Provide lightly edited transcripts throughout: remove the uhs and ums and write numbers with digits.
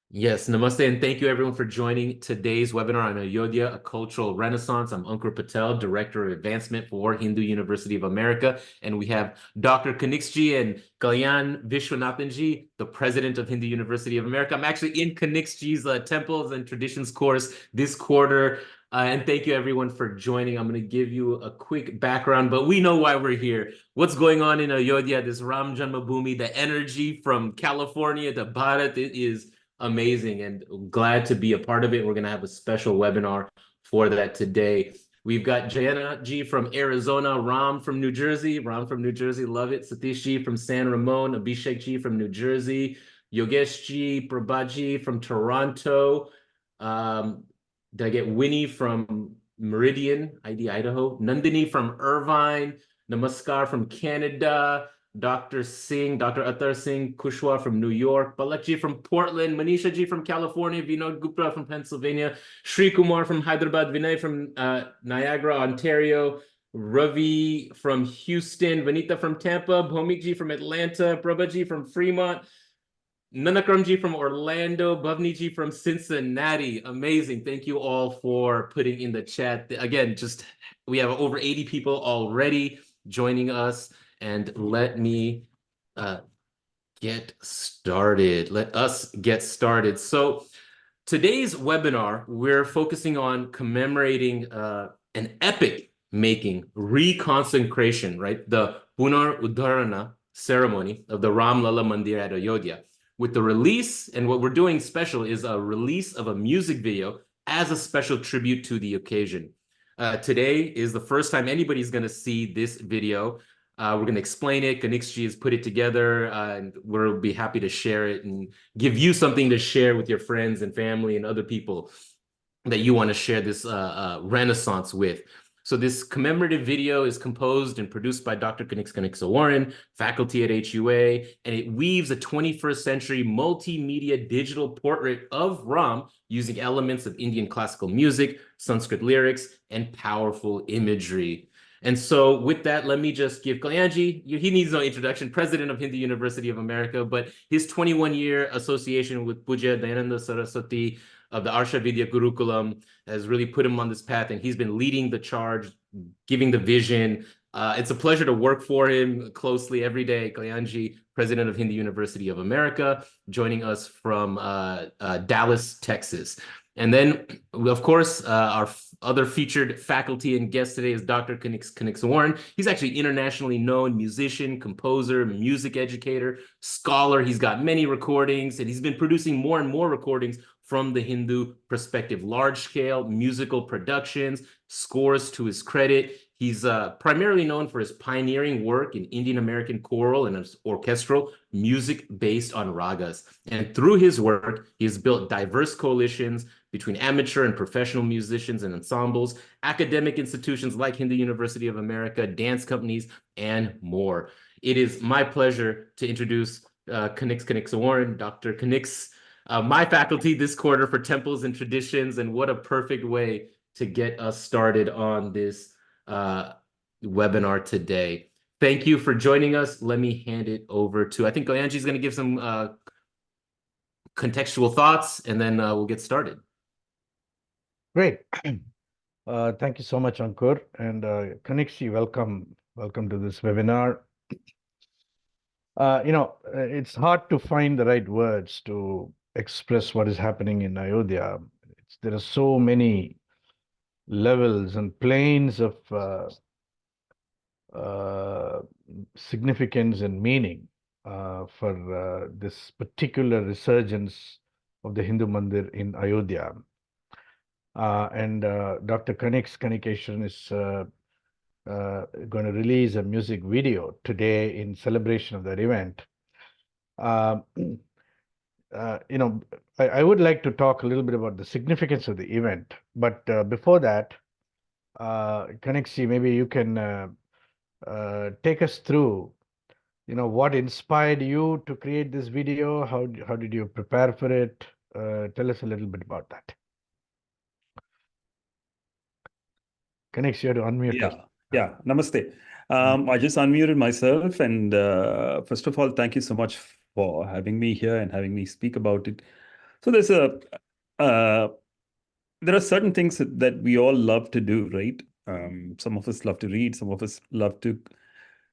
Yes, namaste, and thank you everyone for joining today's webinar on Ayodhya, a cultural renaissance. I'm Ankur Patel, Director of Advancement for Hindu University of America, and we have Dr. Kanixji and Kalyan Vishwanathanji, the President of Hindu University of America. I'm actually in Kanixji's Temples and Traditions course this quarter, and thank you everyone for joining. I'm going to give you a quick background, but we know why we're here. What's going on in Ayodhya, this Ram Janmabhoomi, the energy from California to Bharat, it is amazing and glad to be a part of it. We're going to have a special webinar for that today. We've got Jayana G from Arizona, Ram from New Jersey, love it. Satish G from San Ramon, Abhishek G from New Jersey, Yogesh G, Prabhaji from Toronto. Did I get Winnie from Meridian, Idaho, Nandini from Irvine, Namaskar from Canada, Dr. Singh, Dr. Atar Singh Kushwaha from New York, Balakji from Portland, Manisha Ji from California, Vinod Gupta from Pennsylvania, Sri Kumar from Hyderabad, Vinay from Niagara, Ontario, Ravi from Houston, Vanita from Tampa, Bhomikji from Atlanta, Prabhaji from Fremont, Nanakramji from Orlando, Bhavniji from Cincinnati. Amazing. Thank you all for putting in the chat. Again, we have over 80 people already joining us. And let me get started. Let us get started. So today's webinar, we're focusing on commemorating an epic-making reconsecration, right? The Punar Uddharana ceremony of the Ram Lalla Mandir at Ayodhya. With the release, and what we're doing special is a release of a music video as a special tribute to the occasion. Today is the first time anybody's going to see this video. We're going to explain it. Kanixji has put it together, and we'll be happy to share it and give you something to share with your friends and family and other people that you want to share this renaissance with. So this commemorative video is composed and produced by Dr. Kanixa-Warren, faculty at HUA, and it weaves a 21st century multimedia digital portrait of Ram using elements of Indian classical music, Sanskrit lyrics, and powerful imagery. And so with that, let me just give Kalyanji, he needs no introduction, President of Hindu University of America, but his 21-year association with Puja Dayananda Saraswati of the Arsha Vidya Gurukulam has really put him on this path, and he's been leading the charge, giving the vision. It's a pleasure to work for him closely every day. Kalyanji, President of Hindu University of America, joining us from Dallas, Texas. And then, of course, our other featured faculty and guest today is Dr. Kanixa-Warren. He's actually internationally known musician, composer, music educator, scholar. He's got many recordings, and he's been producing more and more recordings from the Hindu perspective, large-scale musical productions, scores to his credit. He's primarily known for his pioneering work in Indian American choral and orchestral music based on ragas. And through his work, he has built diverse coalitions between amateur and professional musicians and ensembles, academic institutions like Hindu University of America, dance companies, and more. It is my pleasure to introduce Kanixa-Warren, Dr. Kanix, my faculty this quarter for Temples and Traditions, and what a perfect way to get us started on this webinar today. Thank you for joining us. Let me hand it over to, I think Kalyanji is going to give some contextual thoughts, and then we'll get started. Great. Thank you so much, Ankur. And Kanixji, welcome to this webinar. It's hard to find the right words to express what is happening in Ayodhya. There are so many levels and planes of significance and meaning for this particular resurgence of the Hindu Mandir in Ayodhya. And Dr. Kanixa-Warren is going to release a music video today in celebration of that event. I would like to talk a little bit about the significance of the event, but before that, Kanixji, maybe you can take us through, what inspired you to create this video? How did you prepare for it? Tell us a little bit about that. Kanix, you have to unmute us. Yeah. Namaste. I just unmuted myself, and first of all, thank you so much for having me here and having me speak about it. So there are certain things that we all love to do, right? Some of us love to read, some of us love to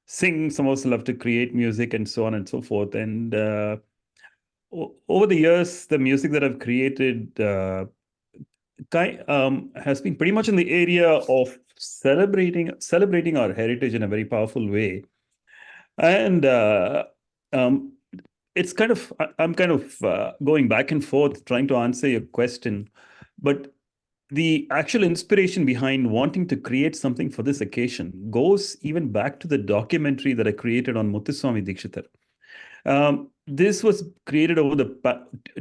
sing, some of us love to create music, and so on and so forth. And over the years, the music that I've created has been pretty much in the area of celebrating our heritage in a very powerful way. And um, I'm kind of going back and forth trying to answer your question, but the actual inspiration behind wanting to create something for this occasion goes even back to the documentary that I created on Muthuswami Dikshitar. This was created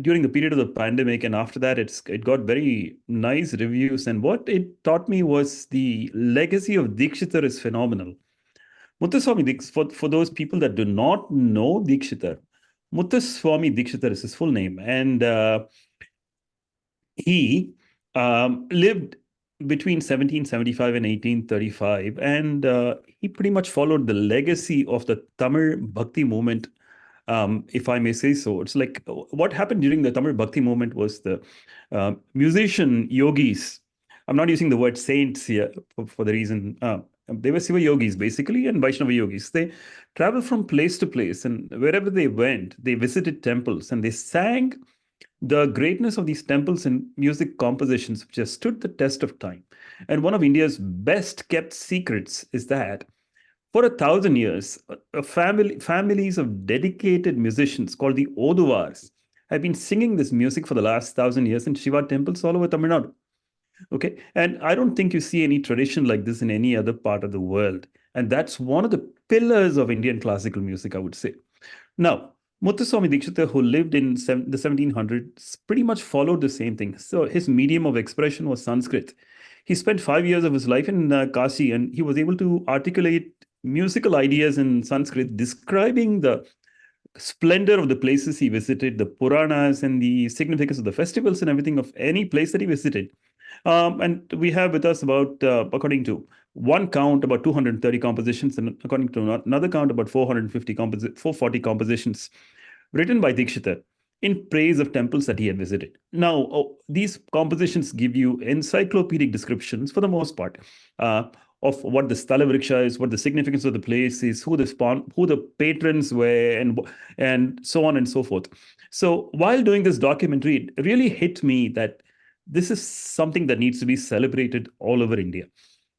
during the period of the pandemic, and after that, it got very nice reviews. And what it taught me was the legacy of Dikshitar is phenomenal. Muthuswami Dikshitar, for those people that do not know Dikshitar, Muthuswami Dikshitar is his full name, and he lived between 1775 and 1835, and he pretty much followed the legacy of the Tamil Bhakti movement, if I may say so. It's like what happened during the Tamil Bhakti movement was the musician yogis. I'm not using the word saints here for the reason they were Siva yogis basically and Vaishnava yogis. They traveled from place to place, and wherever they went, they visited temples and they sang the greatness of these temples and music compositions, which has stood the test of time. And one of India's best kept secrets is that for 1,000 years, families of dedicated musicians called the Oduvars have been singing this music for the last 1,000 years in Shiva temples all over Tamil Nadu. Okay. And I don't think you see any tradition like this in any other part of the world. And that's one of the pillars of Indian classical music, I would say. Now, Muthuswami Dikshitar, who lived in the 1700s, pretty much followed the same thing. So his medium of expression was Sanskrit. He spent 5 years of his life in Kashi, and he was able to articulate musical ideas in Sanskrit, describing the splendor of the places he visited, the Puranas, and the significance of the festivals and everything of any place that he visited. And we have with us about, according to one count, about 230 compositions, and according to another count, about 440 compositions written by Dikshitar in praise of temples that he had visited. Now, these compositions give you encyclopedic descriptions, for the most part, of what the Sthala Vriksha is, what the significance of the place is, who the patrons were, and so on and so forth. So while doing this documentary, it really hit me that this is something that needs to be celebrated all over India.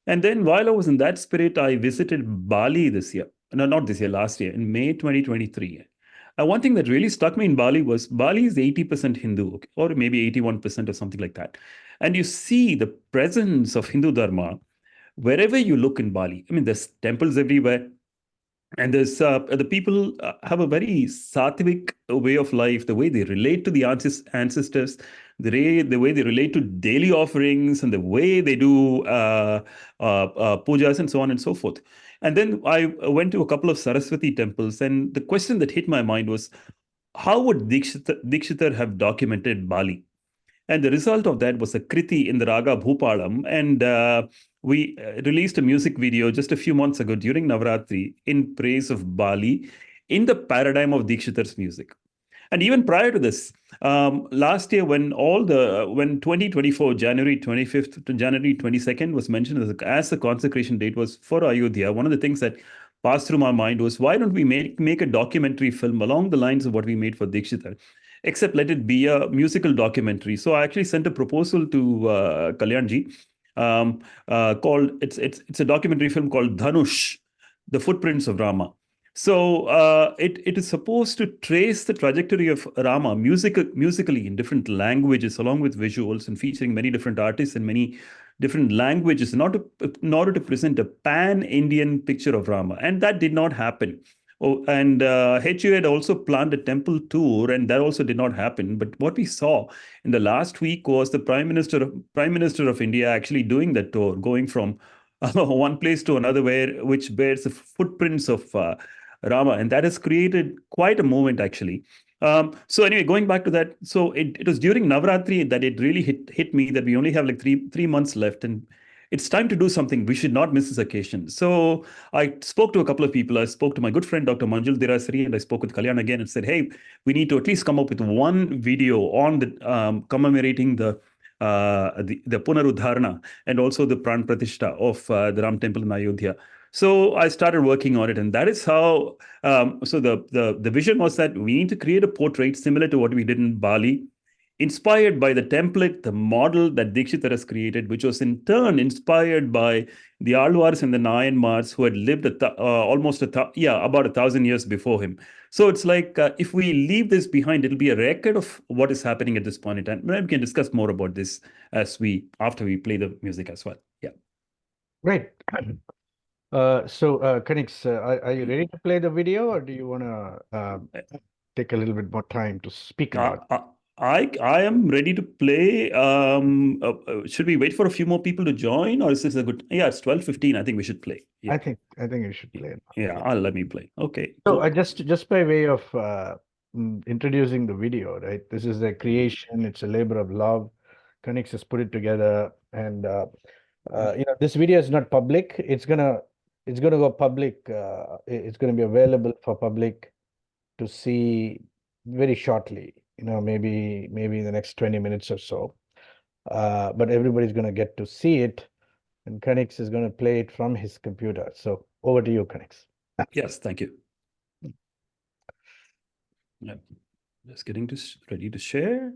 And then while I was in that spirit, I visited Bali this year. No, not this year, last year, in May 2023. One thing that really struck me in Bali was Bali is 80% Hindu, okay, or maybe 81% or something like that. And you see the presence of Hindu Dharma wherever you look in Bali. I mean, there's temples everywhere. And there's the people have a very sattvic way of life, the way they relate to the ancestors, the way they relate to daily offerings, and the way they do pujas and so on and so forth. And then I went to a couple of Saraswati temples, and the question that hit my mind was, how would Dikshitar have documented Bali? And the result of that was a Kriti in the Raga Bhupalam. And we released a music video just a few months ago during Navratri in praise of Bali in the paradigm of Dikshitar's music. And even prior to this, last year when 2024, January 25th to January 22nd was mentioned as the consecration date was for Ayodhya, one of the things that passed through my mind was, why don't we make a documentary film along the lines of what we made for Dikshitar, except let it be a musical documentary. So I actually sent a proposal to Kalyanji, called, it's a documentary film called Dhanush, The Footprints of Rama. So it is supposed to trace the trajectory of Rama musically in different languages, along with visuals, and featuring many different artists in many different languages in order to present a pan-Indian picture of Rama. And that did not happen. Oh, and HU had also planned a temple tour, and that also did not happen. But what we saw in the last week was the Prime Minister of India actually doing that tour, going from one place to another, which bears the footprints of Rama, and that has created quite a moment actually. So anyway, going back to that, so it was during Navratri that it really hit me that we only have like three months left, and it's time to do something. We should not miss this occasion. So I spoke to a couple of people. I spoke to my good friend, Dr. Manjul Dirasri, and I spoke with Kalyan again and said, hey, we need to at least come up with one video on the commemorating the Punarudharana and also the Pran Pratishtha of the Ram Temple in Ayodhya. So I started working on it, and that is how. So the vision was that we need to create a portrait similar to what we did in Bali, inspired by the template, the model that Dikshithar has created, which was in turn inspired by the Alvars and the Nayanmars who had lived about 1,000 years before him. So it's like if we leave this behind, it'll be a record of what is happening at this point in time. Maybe we can discuss more about this after we play the music as well. Yeah. Great. So, Kanix, are you ready to play the video, or do you want to take a little bit more time to speak about it? I am ready to play. Should we wait for a few more people to join, or is this a good? Yeah, it's 12:15. I think we should play. Yeah. I think you should play. Yeah, let me play. Okay. So, Cool. just by way of introducing the video, right? This is a creation. It's a labor of love. Kanix has put it together, and this video is not public. It's gonna go public. It's gonna be available for public to see very shortly. Maybe in the next 20 minutes or so. But everybody's gonna get to see it, and Kanix is gonna play it from his computer. So over to you, Kanix. Yes, thank you. Yeah, just getting ready to share.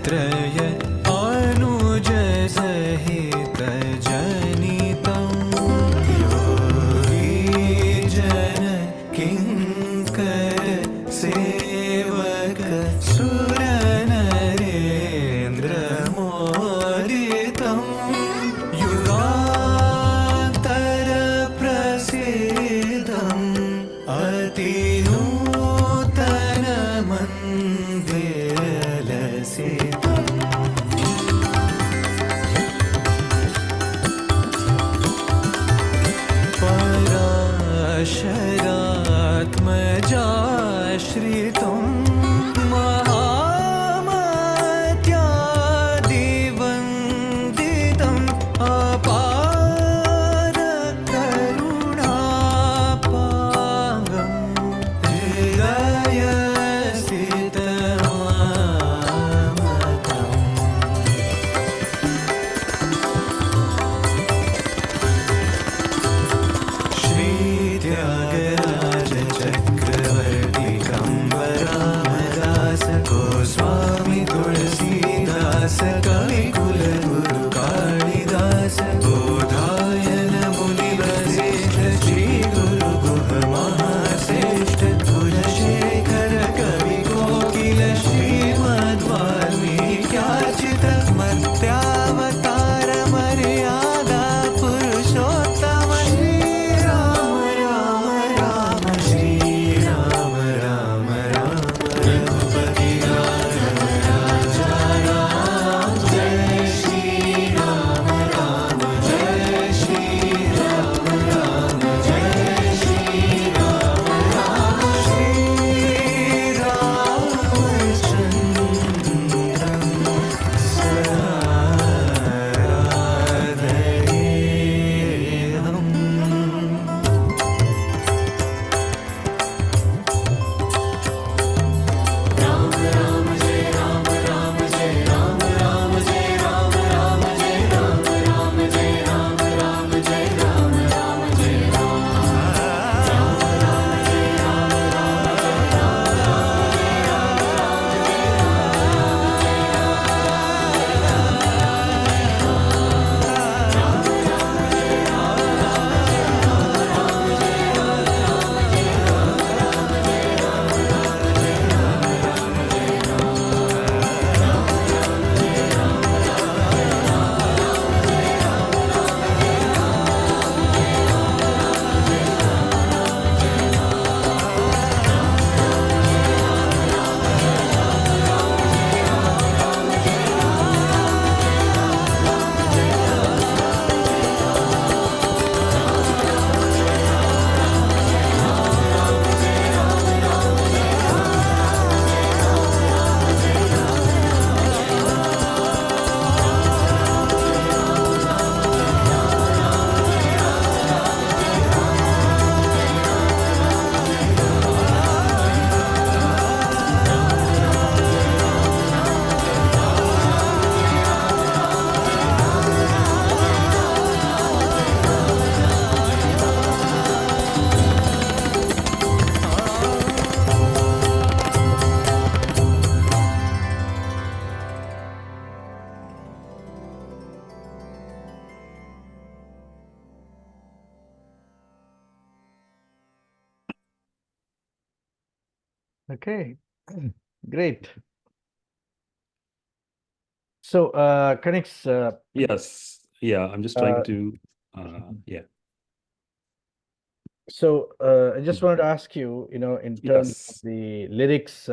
त्रय अनुज सहित जनितं योगी जन किंकर सेवक सुर नरेंद्र मोदितं युगान्तर प्रसिद्धम् अतिनूतन मन्दिरलसितम् पराशरात्मजाश्रितं महामत्यादिवन्दितम् अपार करुणापाङ्गं हृदयस्थितमामकम् श्रीत्यागराज चक्रवर्ती कंबरामदास गोस्वामी तुलसीदास कविकुल गुरु कालिदास बोधायन मुनि वशिष्ठ श्री गुरु गुह महाश्रेष्ठ कुलशेखर कवि कोकिल श्रीमद् वाल्मीकिर्चित मत्यावतार मर्यादा पुरुषोत्तम श्री राम राम राम श्री राम राम राम रघुपति राघव राजा राम जय श्री राम राम जय श्री राम राम जय Shri Ram Ram Shri रामचंद्रं सराधयेऽहम् Okay, great. So, Kanix, Yes. Yeah. I'm just trying to. Yeah. so I just wanted to ask you, in terms of Yes. the lyrics,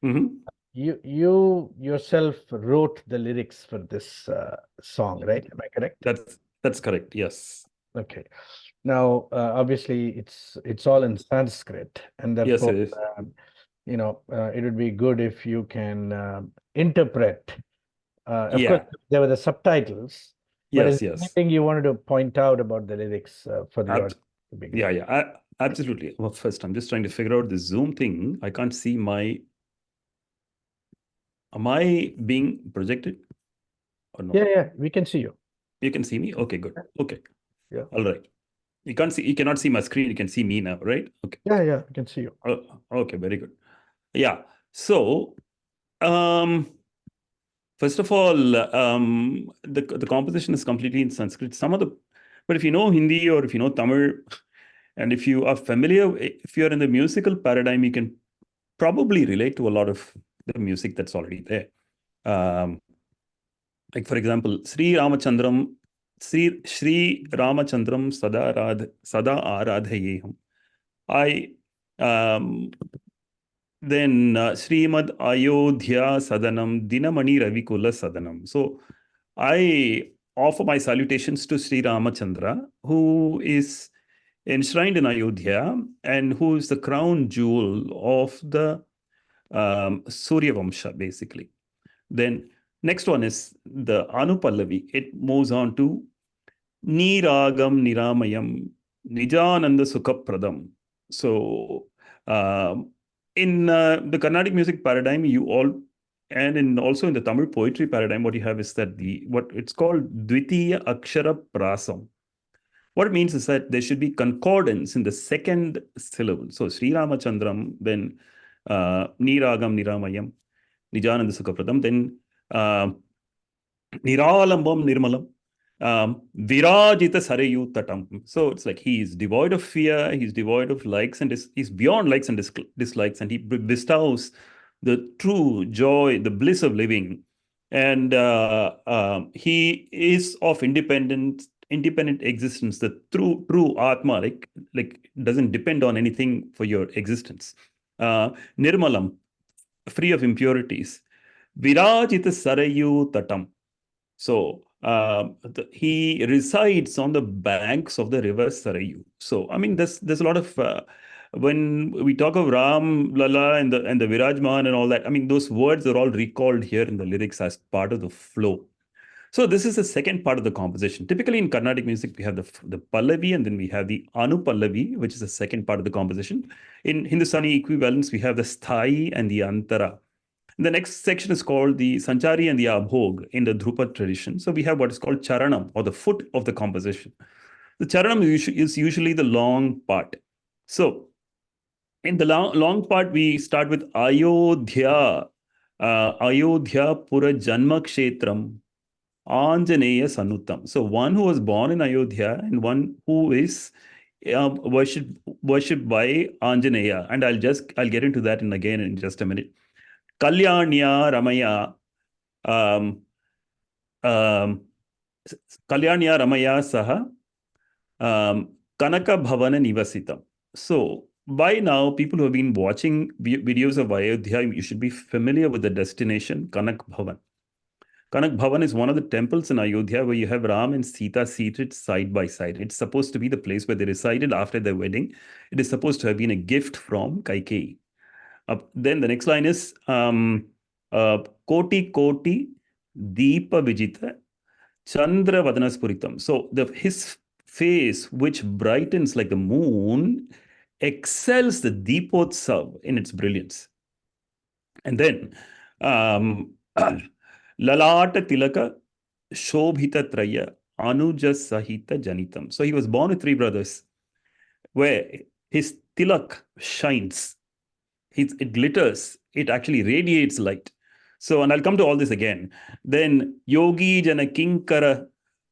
Mhm. you yourself wrote the lyrics for this song, right? Am I correct? That's correct. Yes. Okay. Now, obviously, it's all in Sanskrit, and Yes, therefore, it is. it would be good if you can interpret. Of course, Yeah. there were the subtitles, but is Yes. there Yes. anything you wanted to point out about the lyrics for the Ab- audience? Would be great. yeah. Yeah. Absolutely. Well, first, I'm just trying to figure out the Zoom thing. I can't see my. Am I being projected or no? Yeah, we can see you. You can see me. Okay. Good. Okay. Yeah. All right. You cannot see my screen. You can see me now, right? Okay. Yeah, we can see you. Okay. Very good. Yeah. So, um, First of all, the composition is completely in Sanskrit. But if you know Hindi or if you know Tamil, and if you are familiar, if you're in the musical paradigm, you can probably relate to a lot of the music that's already there. Like for example, Sri Ramachandram Sada Aradhayeham. Then Srimad Ayodhya Sadanam Dinamani Ravikula Sadanam. So I offer my salutations to Sri Ramachandra, who is enshrined in Ayodhya and who is the crown jewel of the Surya Vamsha, basically. Then next one is the Anupallavi. It moves on to Niragam Niramayam Nijananda Sukhapradam. So in the Carnatic music paradigm, and also in the Tamil poetry paradigm, what you have is that what it's called Dvitiya Akshara Prasam. What it means is that there should be concordance in the second syllable. So Sri Ramachandram, then Niragam Niramayam, Nijananda Sukhapradam, then Niralambam Nirmalam, Virajita Sarayu Tatam. So it's like he is devoid of fear, he's devoid of likes and he's beyond likes and dislikes, and he bestows the true joy, the bliss of living. And he is of independent existence, the true Atma, like doesn't depend on anything for your existence. Nirmalam, free of impurities. Virajita Sarayu Tatam. So he resides on the banks of the river Sarayu. So I mean, there's a lot of when we talk of Ram Lala and the Virajman and all that. I mean, those words are all recalled here in the lyrics as part of the flow. So this is the second part of the composition. Typically in Carnatic music, we have the Pallavi and then we have the Anupallavi, which is the second part of the composition. In Hindustani equivalents, we have the Sthai and the Antara. The next section is called the Sanchari and the Abhog in the Drupad tradition. So we have what is called Charanam, or the foot of the composition. The Charanam is usually the long part. So in the long part, we start with Ayodhya, Ayodhya Pura Janma Kshetram, Anjaneya Sanutam. So one who was born in Ayodhya and one who is worshipped by Anjaneya. And I'll get into that again in just a minute. Kalyanya Ramaya, Kalyanya Ramaya Saha, Kanaka Bhavana Nivasitam. So by now, people who have been watching videos of Ayodhya, you should be familiar with the destination, Kanak Bhavan. Kanak Bhavan is one of the temples in Ayodhya where you have Ram and Sita seated side by side. It's supposed to be the place where they resided after their wedding. It is supposed to have been a gift from Kaikeyi. Then the next line is Koti Koti Deepa Vijita Chandra Vadanaspuritam. So his face, which brightens like the moon, excels the Deepotsav in its brilliance. And then Lalata Tilaka Shobhita Traya Anuja Sahita Janitam. So he was born with three brothers, where his tilak shines. It glitters, it actually radiates light. So, and I'll come to all this again. Then Yogi Jana Kinkara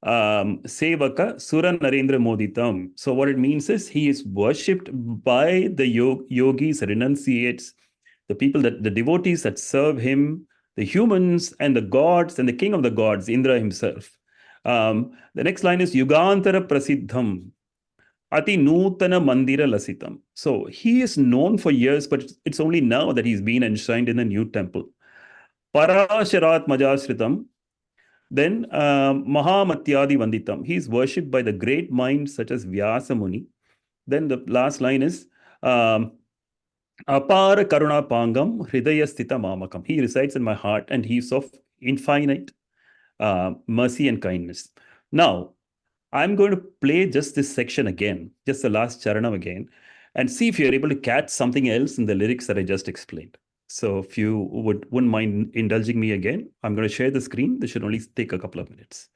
Sevaka Sura Narendra Moditam. So what it means is he is worshipped by the yogis, renunciates, the people, the devotees that serve him, the humans and the gods and the king of the gods, Indra himself. The next line is Yugantara Prasiddham. Ati Nutana Mandira Lasitam. So he is known for years, but it's only now that he's been enshrined in a new temple. Parasharat Majasritam. Then Mahamatyadi Vanditam. He is worshipped by the great minds such as Vyasa Muni. Then the last line is Apara Karuna Pangam Hridaya Sthita Mamakam. He resides in my heart and he's of infinite mercy and kindness. Now, I'm going to play just this section again, just the last charanam again, and see if you're able to catch something else in the lyrics that I just explained. So if you wouldn't mind indulging me again, I'm going to share the screen. This should only take a couple of minutes.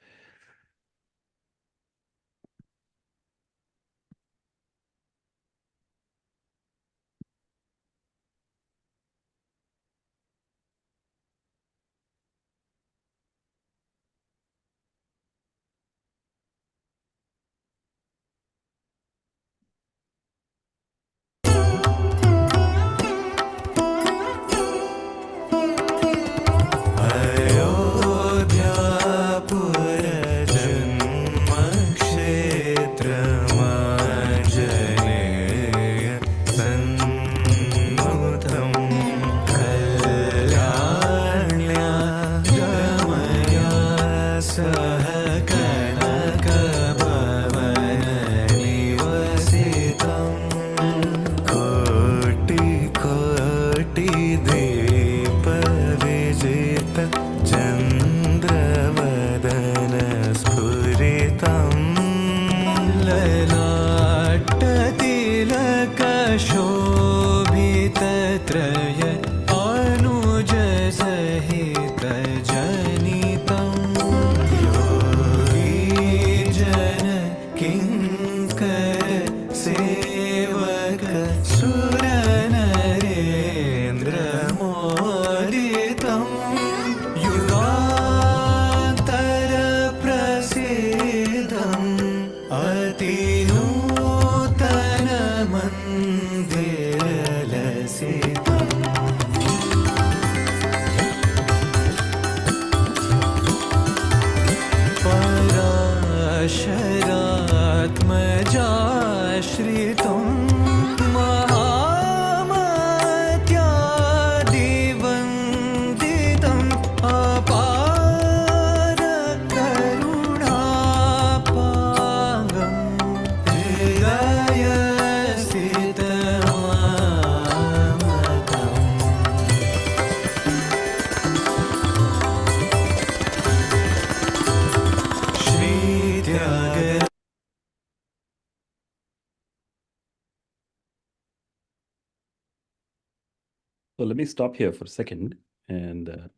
So let me stop here for a second. And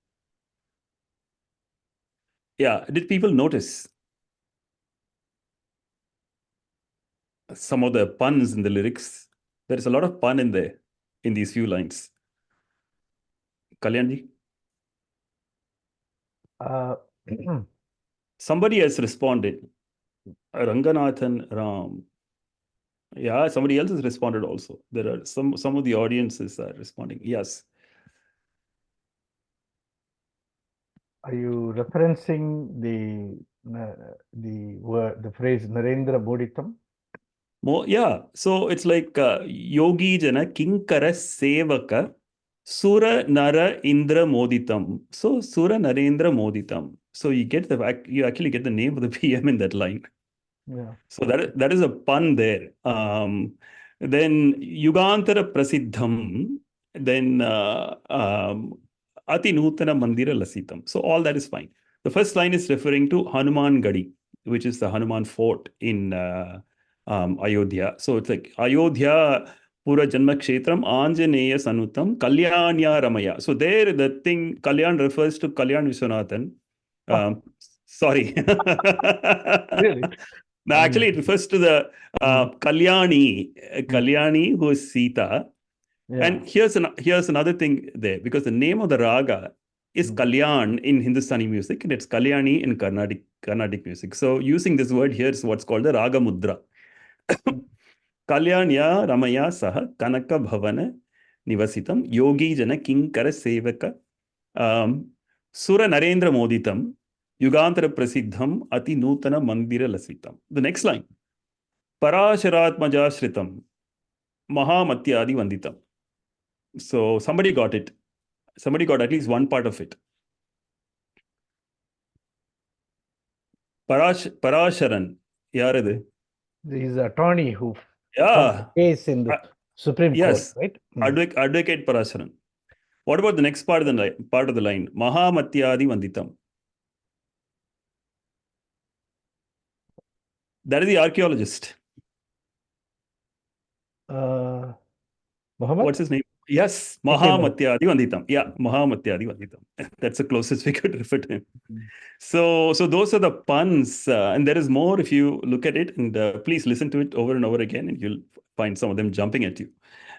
yeah, did people notice some of the puns in the lyrics? There is a lot of pun in there in these few lines. Kalyanji, Uh, somebody has responded. Ranganathan Ram. Yeah, somebody else has responded also. There are some of the audiences are responding. Yes. are you referencing the phrase Narendra Moditam? Yeah. So it's like Yogi Jana Kinkara Sevaka Sura Nara Indra Moditam. So Sura Narendra Moditam. So you actually get the name of the PM in that line. Yeah. So that is a pun there. Then Yugantara Prasiddham, then Ati Nutana Mandira Lasitam. So all that is fine. The first line is referring to Hanuman Gadi, which is the Hanuman fort in Ayodhya. So it's like Ayodhya Pura Janma Kshetram Anjaneya Sanutam Kalyanya Ramaya. So there the thing Kalyan refers to Kalyan Viswanathan. Sorry. Really? No, actually, it refers to the Kalyani, who is Sita. Yeah. And here's another thing there, because the name of the raga is Kalyan in Hindustani music, and it's Kalyani in Carnatic music. So using this word here is what's called the raga mudra. Kalyanya Ramaya Saha Kanaka Bhavana Nivasitam Yogi Jana Kinkara Sevaka Sura Narendra Moditam Yugantara Prasiddham Ati Nutana Mandira Lasitam. The next line. Parasharatmaja Shritam Mahamatyadi Vanditam. So somebody got it. Somebody got at least one part of it. Parasharan. Yaradu. He's the attorney who fought Yeah. the case in the Supreme Yes. Court, right? Advocate Parasharan. What about the next part of the line? Mahamatyadi Vanditam. That is the archaeologist. Muhammad? What's his name? Yes, Mahamatyadi Vanditam. Yeah, Mahamatyadi Vanditam. That's the closest we could refer to him. So those are the puns, and there is more if you look at it, and please listen to it over and over again, and you'll find some of them jumping at you.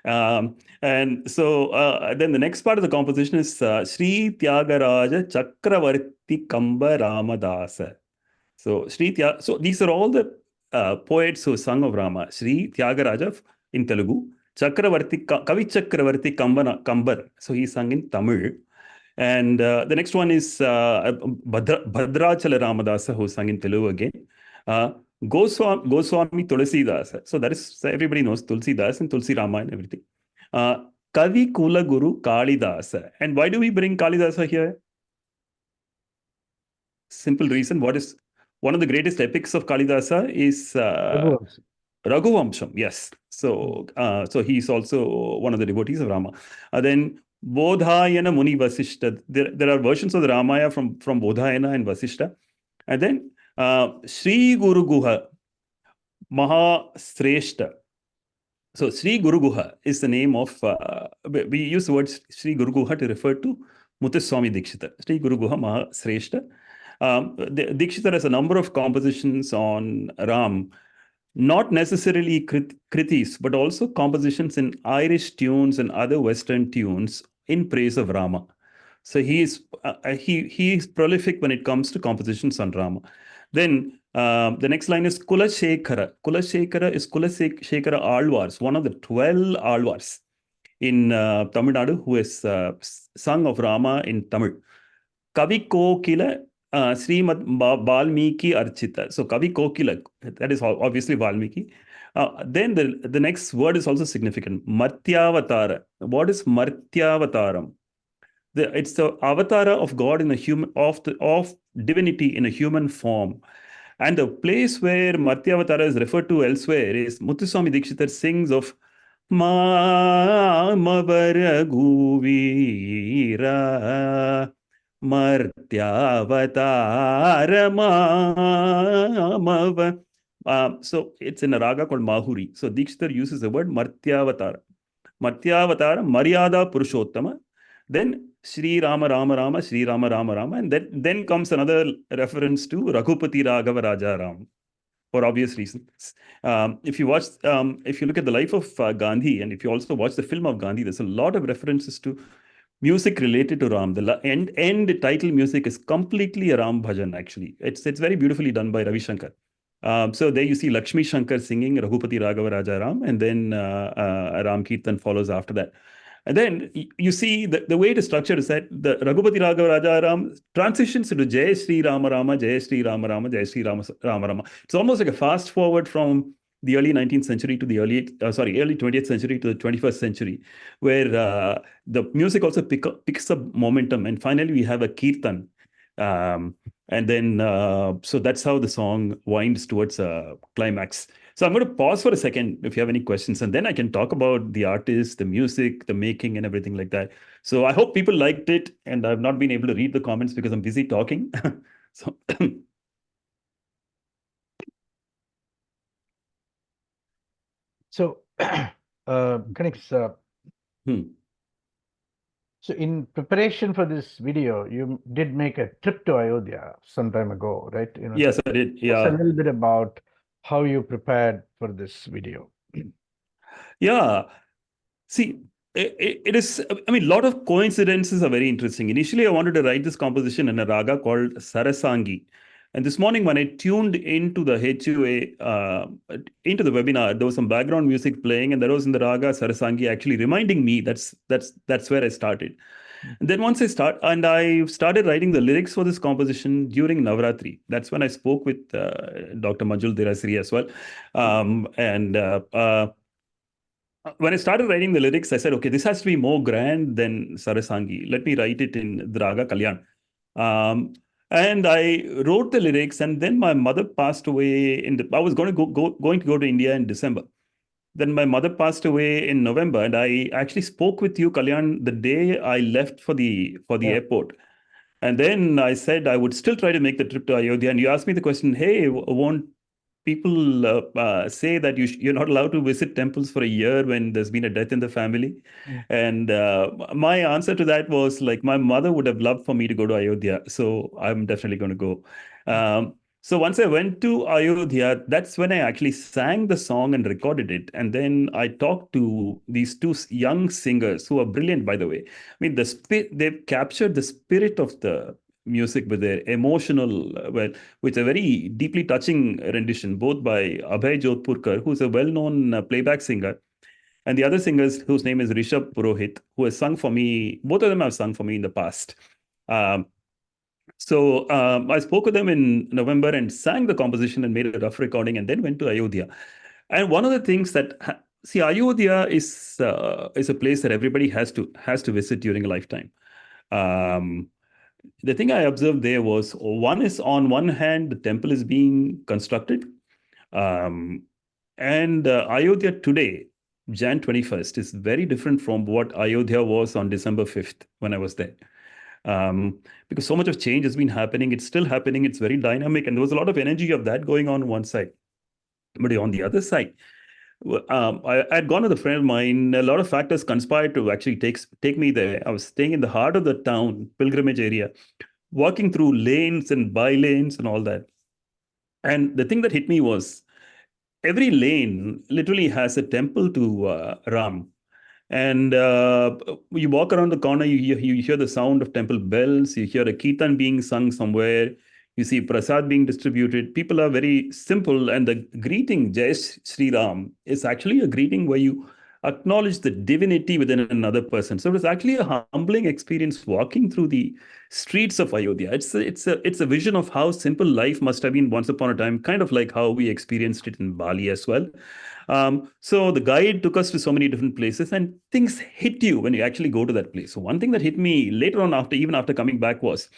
And so then the next part of the composition is Sri Tyagaraja Chakravarti Kamba Ramadasa. So so these are all the poets who sung of Rama. Sri Tyagaraja in Telugu, Chakravarti, Kavi Chakravarti Kambar. So he sung in Tamil. And the next one is Bhadrachala Ramadasa, who sung in Telugu again. Goswami Tulsidas. So that is, everybody knows Tulsidas and Tulsi Rama and everything. Kavi Kula Guru Kalidasa. And why do we bring Kalidasa here? Simple reason. What is one of the greatest epics of Kalidasa is Raghuvamsham. Yes. So he's also one of the devotees of Rama. Then Bodhayana Muni Vasishta. There are versions of the Ramayana from Bodhayana and Vasishta. And then Sri Guru Guha Maha Sreshta. So Sri Guru Guha is the name of, we use the word Sri Guru Guha to refer to Muthuswami Dikshita. Sri Guru Guha Maha Sreshta. Dikshita has a number of compositions on Ram, not necessarily kritis, but also compositions in Irish tunes and other Western tunes in praise of Rama. So he is prolific when it comes to compositions on Rama. Then the next line is Kulashekara. Kulashekara is Kulashekara Alvars, one of the 12 Alvars in Tamil Nadu who has sung of Rama in Tamil. Kavi Kokila Srimad Valmiki Archita. So Kavi Kokila, that is obviously Valmiki. Then the next word is also significant. Martyavatara. What is Martyavataram? It's the avatara of God in a human, of divinity in a human form. And the place where Martyavatara is referred to elsewhere is Muthuswami Dikshita sings of Mavara Guvira Martyavatara Mava. So it's in a raga called Mahuri. So Dikshita uses the word Martyavatara. Matyavatara, Maryada Purushottama, then Sri Rama Rama Rama, Sri Rama Rama Rama, and then comes another reference to Raghupati Raghava Raja Ram, for obvious reasons. If you look at the life of Gandhi, and if you also watch the film of Gandhi, there's a lot of references to music related to Ram. The end title music is completely a Ram bhajan, actually. It's very beautifully done by Ravi Shankar. So there you see Lakshmi Shankar singing Raghupati Raghava Raja Ram, and then Ram Kirtan follows after that. And then you see the way it is structured is that the Raghupati Raghava Raja Ram transitions into Jai Sri Rama Rama, Jai Sri Rama Rama, Jai Sri Rama Rama Rama. It's almost like a fast forward from the early 19th century to the early 20th century to the 21st century, where the music also picks up momentum. And finally, we have a kirtan. And then, so that's how the song winds towards a climax. So I'm going to pause for a second if you have any questions, and then I can talk about the artist, the music, the making, and everything like that. So I hope people liked it, and I've not been able to read the comments because I'm busy talking. So So, Kanix, so in preparation for this video, you did make a trip to Ayodhya some time ago, right? Yes, I did. Tell us a Yeah. little bit about how you prepared for this video. Yeah. See, it is, I mean, a lot of coincidences are very interesting. Initially, I wanted to write this composition in a raga called Sarasangi. And this morning, when I tuned into the HUA, into the webinar, there was some background music playing, and that was in the raga Sarasangi, actually reminding me that's where I started. And then once I started writing the lyrics for this composition during Navratri. That's when I spoke with Dr. Manjul Dirasri as well. When I started writing the lyrics, I said, okay, this has to be more grand than Sarasangi. Let me write it in the raga Kalyan. And I wrote the lyrics, and then my mother passed away. I was going to go to India in December. Then my mother passed away in November, and I actually spoke with you, Kalyan, the day I left for the airport. And then I said I would still try to make the trip to Ayodhya. And you asked me the question, hey, won't people say that you're not allowed to visit temples for a year when there's been a death in the family? And my answer to that was like, my mother would have loved for me to go to Ayodhya. So I'm definitely going to go. So once I went to Ayodhya, that's when I actually sang the song and recorded it. And then I talked to these two young singers who are brilliant, by the way. I mean, they've captured the spirit of the music with their emotional, with a very deeply touching rendition, both by Abhay Jodhpurkar, who's a well-known playback singer, and the other singers whose name is Rishabh Purohit, who has sung for me. Both of them have sung for me in the past. So I spoke with them in November and sang the composition and made a rough recording, and then went to Ayodhya. And one of the things that Ayodhya is a place that everybody has to visit during a lifetime. The thing I observed there was, on one hand, the temple is being constructed. And Ayodhya today, Jan 21st, is very different from what Ayodhya was on December 5th when I was there. Because so much of change has been happening. It's still happening. It's very dynamic. And there was a lot of energy of that going on one side. But on the other side, I had gone with a friend of mine. A lot of factors conspired to actually take me there. I was staying in the heart of the town, pilgrimage area, walking through lanes and by lanes and all that. And the thing that hit me was every lane literally has a temple to Ram. And you walk around the corner, you hear the sound of temple bells, you hear a kirtan being sung somewhere, you see prasad being distributed. People are very simple, and the greeting, Jai Sri Ram, is actually a greeting where you acknowledge the divinity within another person. So it was actually a humbling experience walking through the streets of Ayodhya. It's a vision of how simple life must have been once upon a time, kind of like how we experienced it in Bali as well. So the guide took us to so many different places, and things hit you when you actually go to that place. So one thing that hit me later on, after coming back, was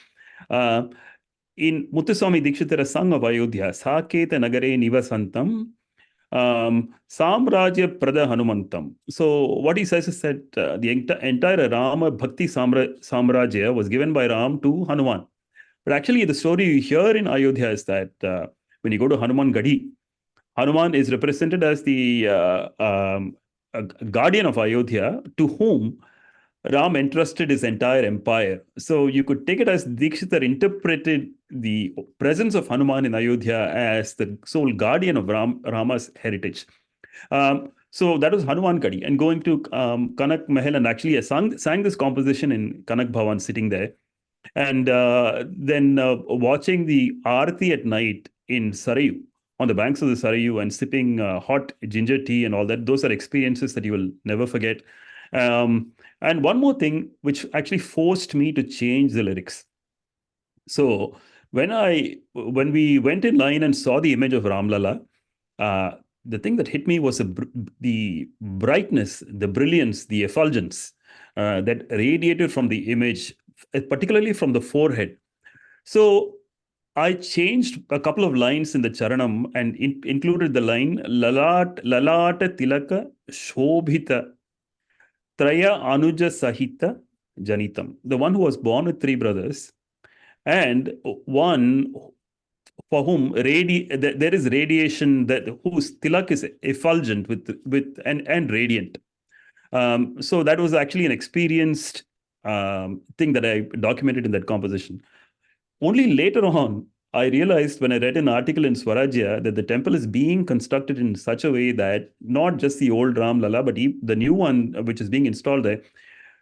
in Muthuswami Dikshitara song of Ayodhya, Saketa Nagare Nivasantam, Samrajya Prada Hanumantam. So what he says is that the entire Rama Bhakti Samrajya was given by Ram to Hanuman. But actually, the story you hear in Ayodhya is that when you go to Hanuman Gadi, Hanuman is represented as the guardian of Ayodhya, to whom Ram entrusted his entire empire. So you could take it as Dikshitar interpreted the presence of Hanuman in Ayodhya as the sole guardian of Rama's heritage. So that was Hanuman Kadi. And going to Kanak Mahal, and actually I sang this composition in Kanak Bhavan, sitting there. And then watching the Aarti at night in Sarayu, on the banks of the Sarayu, and sipping hot ginger tea and all that. Those are experiences that you will never forget. And one more thing, which actually forced me to change the lyrics. So when we went in line and saw the image of Ramlala, the thing that hit me was the brightness, the brilliance, the effulgence that radiated from the image, particularly from the forehead. So I changed a couple of lines in the Charanam and included the line Lalata Tilaka Shobhita Traya Anuja Sahita Janitam. The one who was born with three brothers, and one for whom there is radiation, that whose tilak is effulgent with and radiant. So that was actually an experienced thing that I documented in that composition. Only later on, I realized when I read an article in Swarajya that the temple is being constructed in such a way that not just the old Ram Lala, but the new one which is being installed there,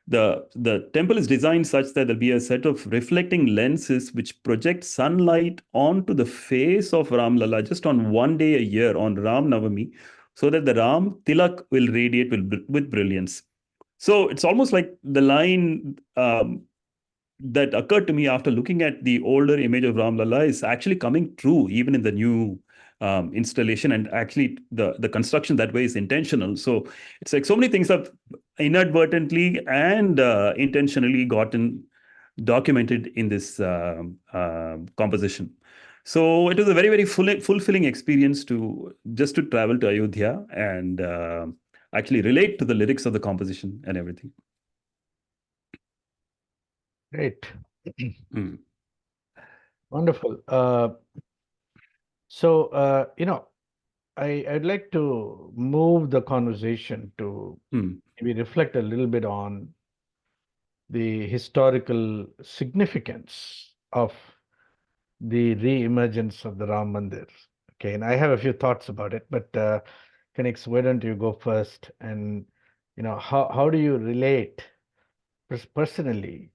the temple is designed such that there'll be a set of reflecting lenses which project sunlight onto the face of Ram Lala just on one day a year, on Ram Navami, so that the Ram Tilak will radiate with brilliance. So it's almost like the line that occurred to me after looking at the older image of Ram Lala is actually coming true even in the new installation, and actually the construction that way is intentional. So it's like so many things have inadvertently and intentionally gotten documented in this composition. So it was a very, very fulfilling experience to travel to Ayodhya and actually relate to the lyrics of the composition and everything. Great. Mm. Wonderful. I'd like to move the conversation to maybe reflect a little bit on the historical significance of the re-emergence of the Ram Mandir. Okay, and I have a few thoughts about it, but Kanix, why don't you go first? And how do you relate personally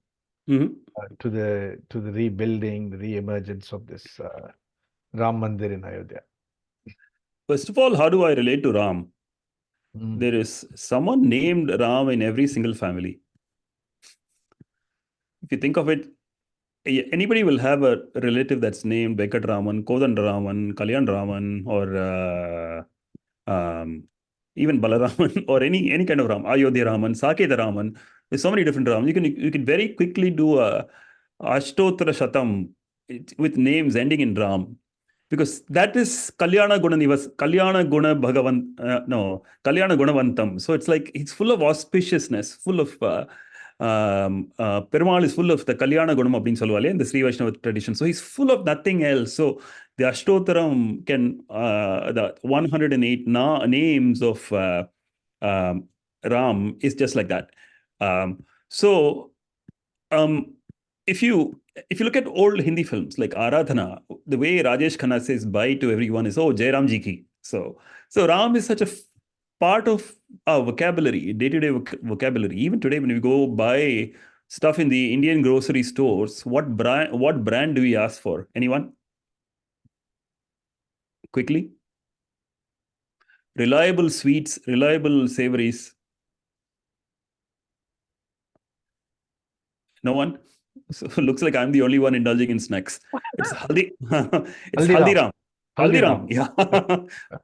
to the rebuilding, the re-emergence of this Ram Mandir in Ayodhya? First of all, how do I relate to Ram? There is someone named Ram in every single family. If you think of it, anybody will have a relative that's named Venkat Raman, Kodan Raman, Kalyan Raman, or even Balaraman, or any kind of Ram, Ayodhya Raman, Saketa Raman. There's so many different Rams. You can very quickly do a Ashtotra Shatam with names ending in Ram, because that is Kalyana Guna Gunavantam. So it's like it's full of auspiciousness, full of Perumal is full of the Kalyana Gunam அப்படின்னு சொல்லுவாலே, in the Sri Vaishnava tradition. So he's full of nothing else. So the Ashtotaram can, the 108 names of Ram is just like that. If you look at old Hindi films like Aradhana, the way Rajesh Khanna says bye to everyone is, oh, Jai Ram Ji ki. So Ram is such a part of our vocabulary, day-to-day vocabulary. Even today, when we go buy stuff in the Indian grocery stores, what brand do we ask for? Anyone? Quickly. Reliable sweets, reliable savories. No one? So it looks like I'm the only one indulging in snacks. It's Haldiram. Haldiram, yeah.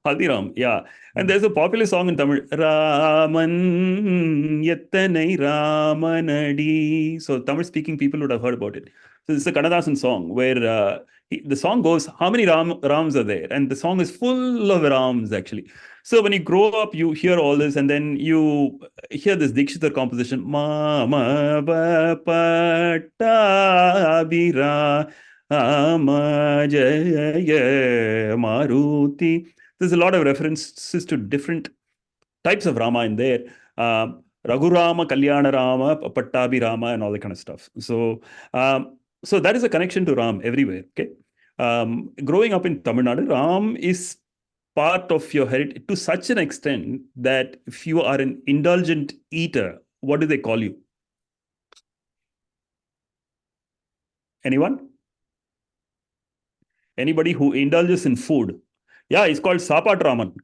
Haldiram, yeah. And there's a popular song in Tamil, Raman Yettanai Ramanadi. So Tamil-speaking people would have heard about it. So it's a Kannadasan song where the song goes, how many Rams are there? And the song is full of Rams, actually. So when you grow up, you hear all this, and then you hear this Dikshitar composition, Mama Bapata Amajaya Maruti. There's a lot of references to different types of Rama in there. Raghurama, Kalyana Rama, Pattabhi Rama, and all that kind of stuff. So that is a connection to Ram everywhere. Okay. Growing up in Tamil Nadu, Ram is part of your heritage to such an extent that if you are an indulgent eater, what do they call you? Anyone? Anybody who indulges in food? Yeah, it's called Sapat Raman.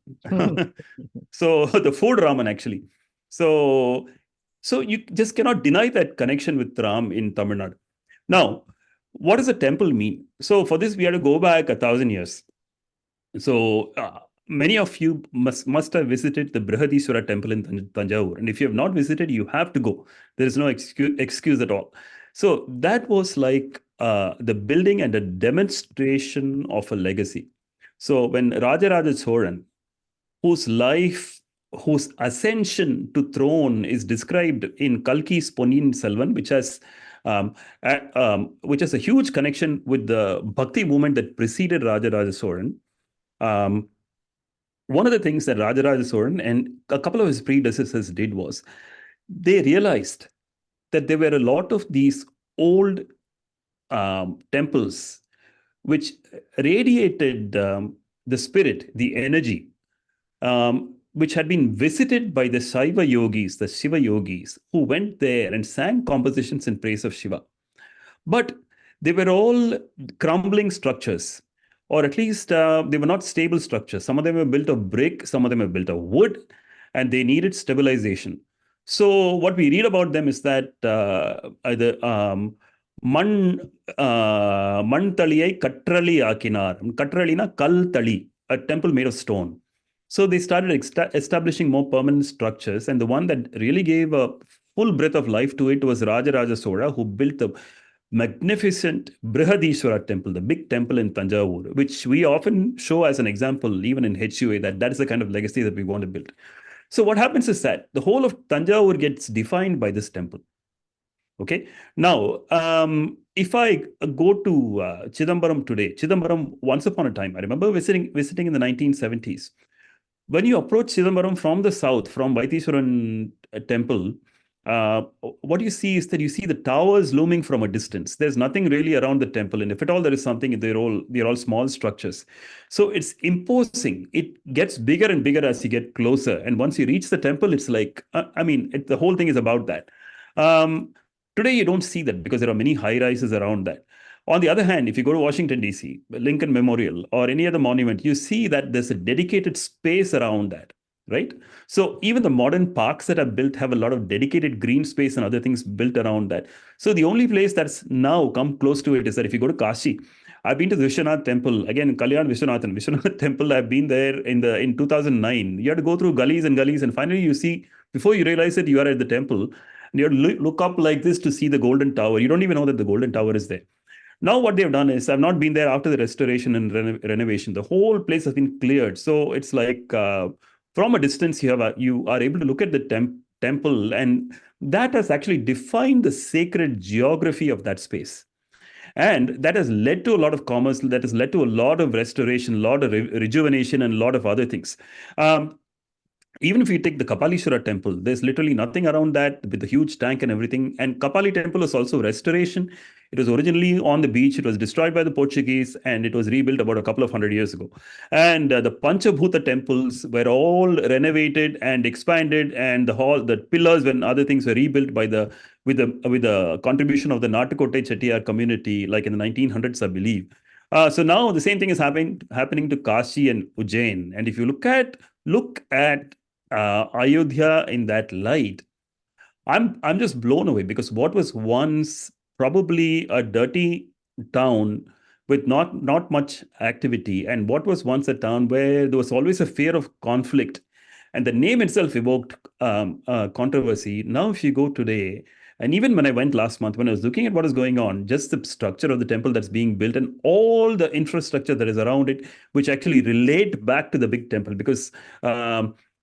So the food Raman actually. So you just cannot deny that connection with Ram in Tamil Nadu. Now, what does a temple mean? So for this, we have to go back 1,000 years. So many of you must have visited the Brihadishwara temple in Tanjavur. And if you have not visited, you have to go. There is no excuse at all. So that was like the building and a demonstration of a legacy. So when Rajaraja Cholan, whose ascension to throne is described in Kalki's Ponniyin Selvan, which has a huge connection with the Bhakti movement that preceded Rajaraja Cholan. One of the things that Rajaraja Cholan and a couple of his predecessors did was they realized that there were a lot of these old temples which radiated the spirit, the energy, which had been visited by the Shaiva yogis, the Shiva yogis, who went there and sang compositions in praise of Shiva. But they were all crumbling structures, or at least they were not stable structures. Some of them were built of brick, some of them were built of wood, and they needed stabilization. So what we read about them is that Man Taliyai Katrali Akinar. Katralina Kal Tali, a temple made of stone. So they started establishing more permanent structures. And the one that really gave a full breath of life to it was Rajaraja Chola, who built the magnificent Brihadishwara temple, the big temple in Tanjavur, which we often show as an example, even in HUA, that is the kind of legacy that we want to build. So what happens is that the whole of Tanjavur gets defined by this temple. Okay. Now, if I go to Chidambaram today, Chidambaram, once upon a time, I remember visiting in the 1970s. When you approach Chidambaram from the south, from Vaitishwaran temple, what you see is that you see the towers looming from a distance. There's nothing really around the temple, and if at all there is something, they're all small structures. So it's imposing. It gets bigger and bigger as you get closer, and once you reach the temple, it's like the whole thing is about that. Today you don't see that because there are many high rises around that. On the other hand, if you go to Washington, D.C., Lincoln Memorial, or any other monument, you see that there's a dedicated space around that, right? So even the modern parks that are built have a lot of dedicated green space and other things built around that. So the only place that's now come close to it is that if you go to Kashi, I've been to the Vishwanath temple, again, Kalyan Vishwanath temple, I've been there in 2009. You have to go through gullies and gullies, and finally you see, before you realize it, you are at the temple, and you have to look up like this to see the Golden Tower. You don't even know that the Golden Tower is there. Now what they've done is, I've not been there after the restoration and renovation. The whole place has been cleared. So it's like from a distance, you are able to look at the temple, and that has actually defined the sacred geography of that space. And that has led to a lot of commerce, that has led to a lot of restoration, a lot of rejuvenation, and a lot of other things. Even if you take the Kapalishwara temple, there's literally nothing around that with the huge tank and everything. And Kapali temple is also restoration. It was originally on the beach. It was destroyed by the Portuguese, and it was rebuilt about a couple of 100 years ago. And the Panchabhuta temples were all renovated and expanded, and the pillars and other things were rebuilt with the contribution of the Nattukotte Chettiar community, like in the 1900s, I believe. So now the same thing is happening to Kashi and Ujjain. And if you look at Ayodhya in that light, I'm just blown away, because what was once probably a dirty town with not much activity, and what was once a town where there was always a fear of conflict, and the name itself evoked controversy. Now, if you go today, and even when I went last month, when I was looking at what is going on, just the structure of the temple that's being built and all the infrastructure that is around it, which actually relate back to the big temple, because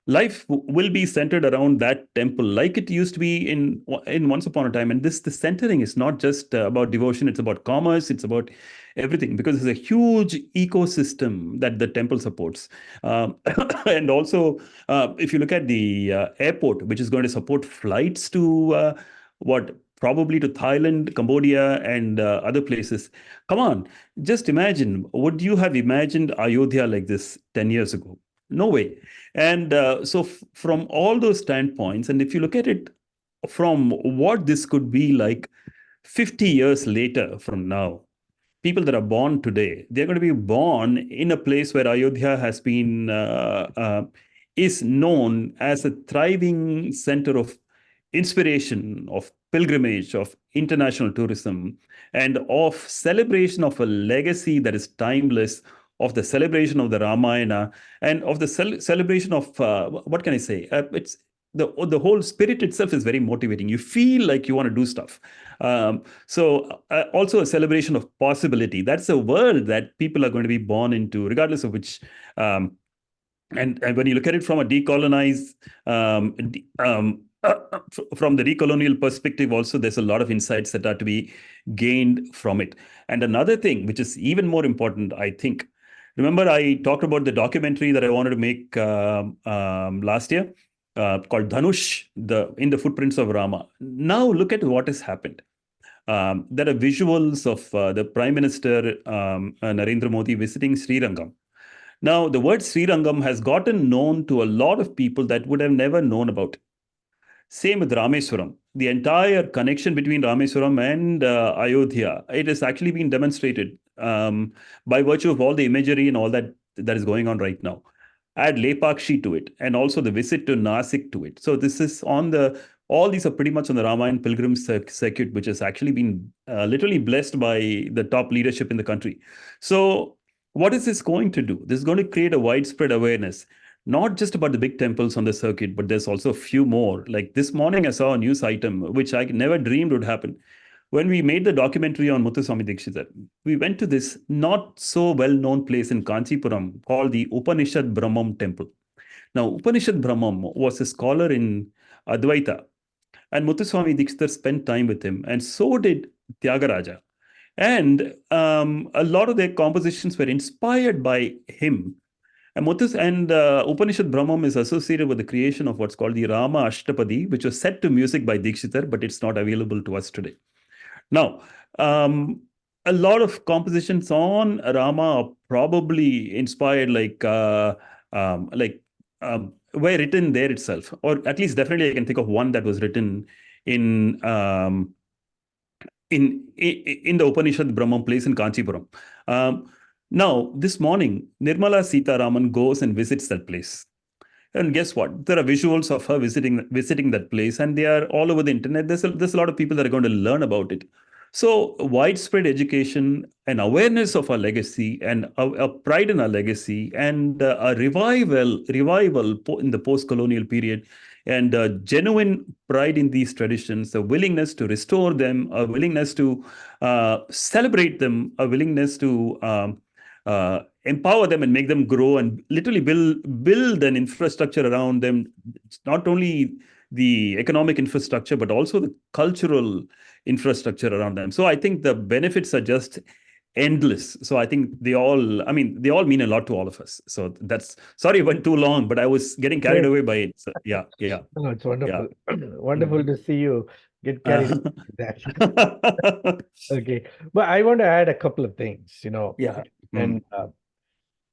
life will be centered around that temple, like it used to be in once upon a time. And this centering is not just about devotion; it's about commerce. It's about everything, because there's a huge ecosystem that the temple supports. Um, and also, if you look at the airport, which is going to support flights to what probably to Thailand, Cambodia, and other places. Come on, just imagine. Would you have imagined Ayodhya like this 10 years ago? No way. And so, from all those standpoints, and if you look at it from what this could be like 50 years later from now, people that are born today, they're going to be born in a place where Ayodhya has been, is known as a thriving center of inspiration, of pilgrimage, of international tourism, and of celebration of a legacy that is timeless, of the celebration of the Ramayana, and of the celebration of, what can I say? It's the whole spirit itself is very motivating. You feel like you want to do stuff. So also a celebration of possibility. That's a world that people are going to be born into, regardless of which. And when you look at it from a decolonized, from the decolonial perspective, also there's a lot of insights that are to be gained from it. And another thing, which is even more important, I think. Remember, I talked about the documentary that I wanted to make last year, called Dhanush, in the footprints of Rama. Now look at what has happened. There are visuals of the Prime Minister Narendra Modi visiting Sri Rangam. Now, the word Sri Rangam has gotten known to a lot of people that would have never known about it. Same with Rameswaram. The entire connection between Rameswaram and Ayodhya, it has actually been demonstrated by virtue of all the imagery and all that is going on right now. Add Lepakshi to it, and also the visit to Nasik to it. So this is all these are pretty much on the Ramayana pilgrim circuit, which has actually been literally blessed by the top leadership in the country. So what is this going to do? This is going to create a widespread awareness, not just about the big temples on the circuit, but there's also a few more. Like this morning, I saw a news item, which I never dreamed would happen. When we made the documentary on Muthuswami Dikshitar, we went to this not so well-known place in Kanchipuram called the Upanishad Brahmam Temple. Now, Upanishad Brahmam was a scholar in Advaita, and Muthuswami Dikshitar spent time with him, and so did Tyagaraja. And a lot of their compositions were inspired by him. And Upanishad Brahmam is associated with the creation of what's called the Rama Ashtapadi, which was set to music by Dikshitar, but it's not available to us today. Now, a lot of compositions on Rama are probably inspired, were written there itself, or at least definitely I can think of one that was written in the Upanishad Brahmam place in Kanchipuram. Now, this morning, Nirmala Sitaraman goes and visits that place. And guess what? There are visuals of her visiting that place, and they are all over the internet. There's a lot of people that are going to learn about it. So widespread education and awareness of our legacy, and a pride in our legacy, and a revival in the post-colonial period, and genuine pride in these traditions, a willingness to restore them, a willingness to celebrate them, a willingness to empower them and make them grow, and literally build an infrastructure around them. It's not only the economic infrastructure, but also the cultural infrastructure around them. So I think the benefits are just endless. So I think they all mean a lot to all of us. So sorry, it went too long, but I was getting carried away by it. So, yeah. No, it's wonderful. Wonderful to see you get carried away with that. Okay. But I want to add a couple of things, Yeah. And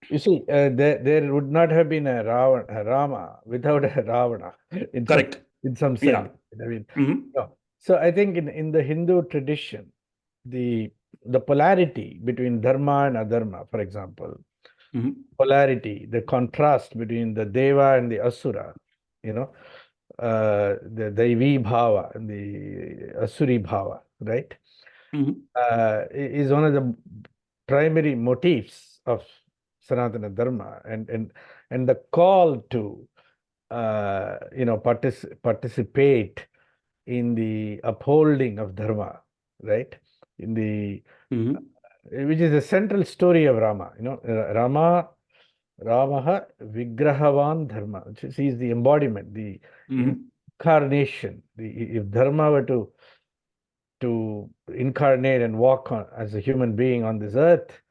you see, there would not have been a Rama without a Ravana Correct. in some sense. I mean, so I think in the Hindu tradition, the polarity between dharma and adharma, for example, polarity, the contrast between the deva and the asura, the daivi bhava and the asuri bhava, right? Is one of the primary motifs of Sanatana Dharma, and the call to participate in the upholding of Dharma, right? In the which is the central story of Rama. Rama Ramaha Vigrahavan Dharma. He is the embodiment, the Mhm. incarnation. If Dharma were to incarnate and walk on, as a human being on this earth,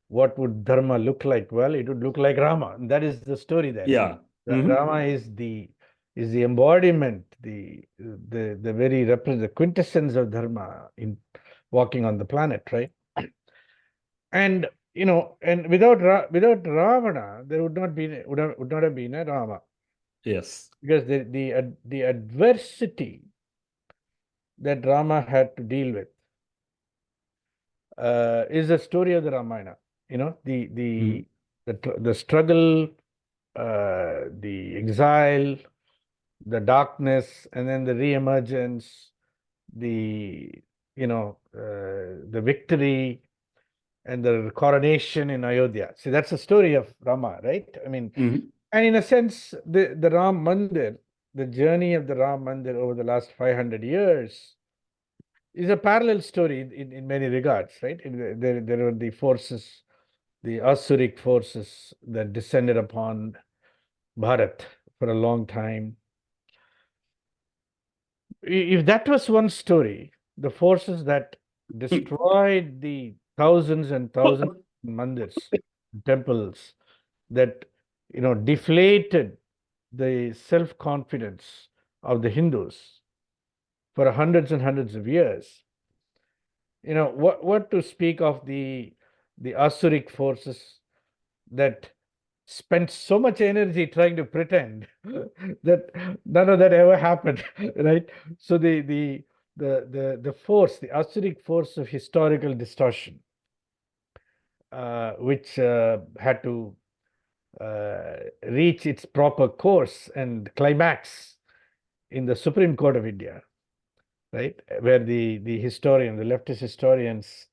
what would Dharma look like? Well, it would look like Rama. And that is the story there. Yeah. Mhm. Rama is the embodiment, the very the quintessence of Dharma in walking on the planet, right? And and without Ravana, there would not have been a Rama, Yes. because the adversity that Rama had to deal with is the story of the Ramayana. Mhm. The struggle, the exile, the darkness, and then the reemergence, the victory, and the coronation in Ayodhya. See, that's the story of Rama, right? I mean, Mhm. and in a sense, the Ram Mandir, the journey of the Ram Mandir over the last 500 years is a parallel story in many regards, right? There were the forces, the Asuric forces that descended upon Bharat for a long time. If that was one story, the forces that destroyed the thousands and thousands of mandirs, temples, that deflated the self-confidence of the Hindus for hundreds and hundreds of years. What to speak of the Asuric forces that spent so much energy trying to pretend that none of that ever happened, right? So the force, the Asuric force of historical distortion, which had to reach its proper course and climax in the Supreme Court of India, right? Where the leftist historians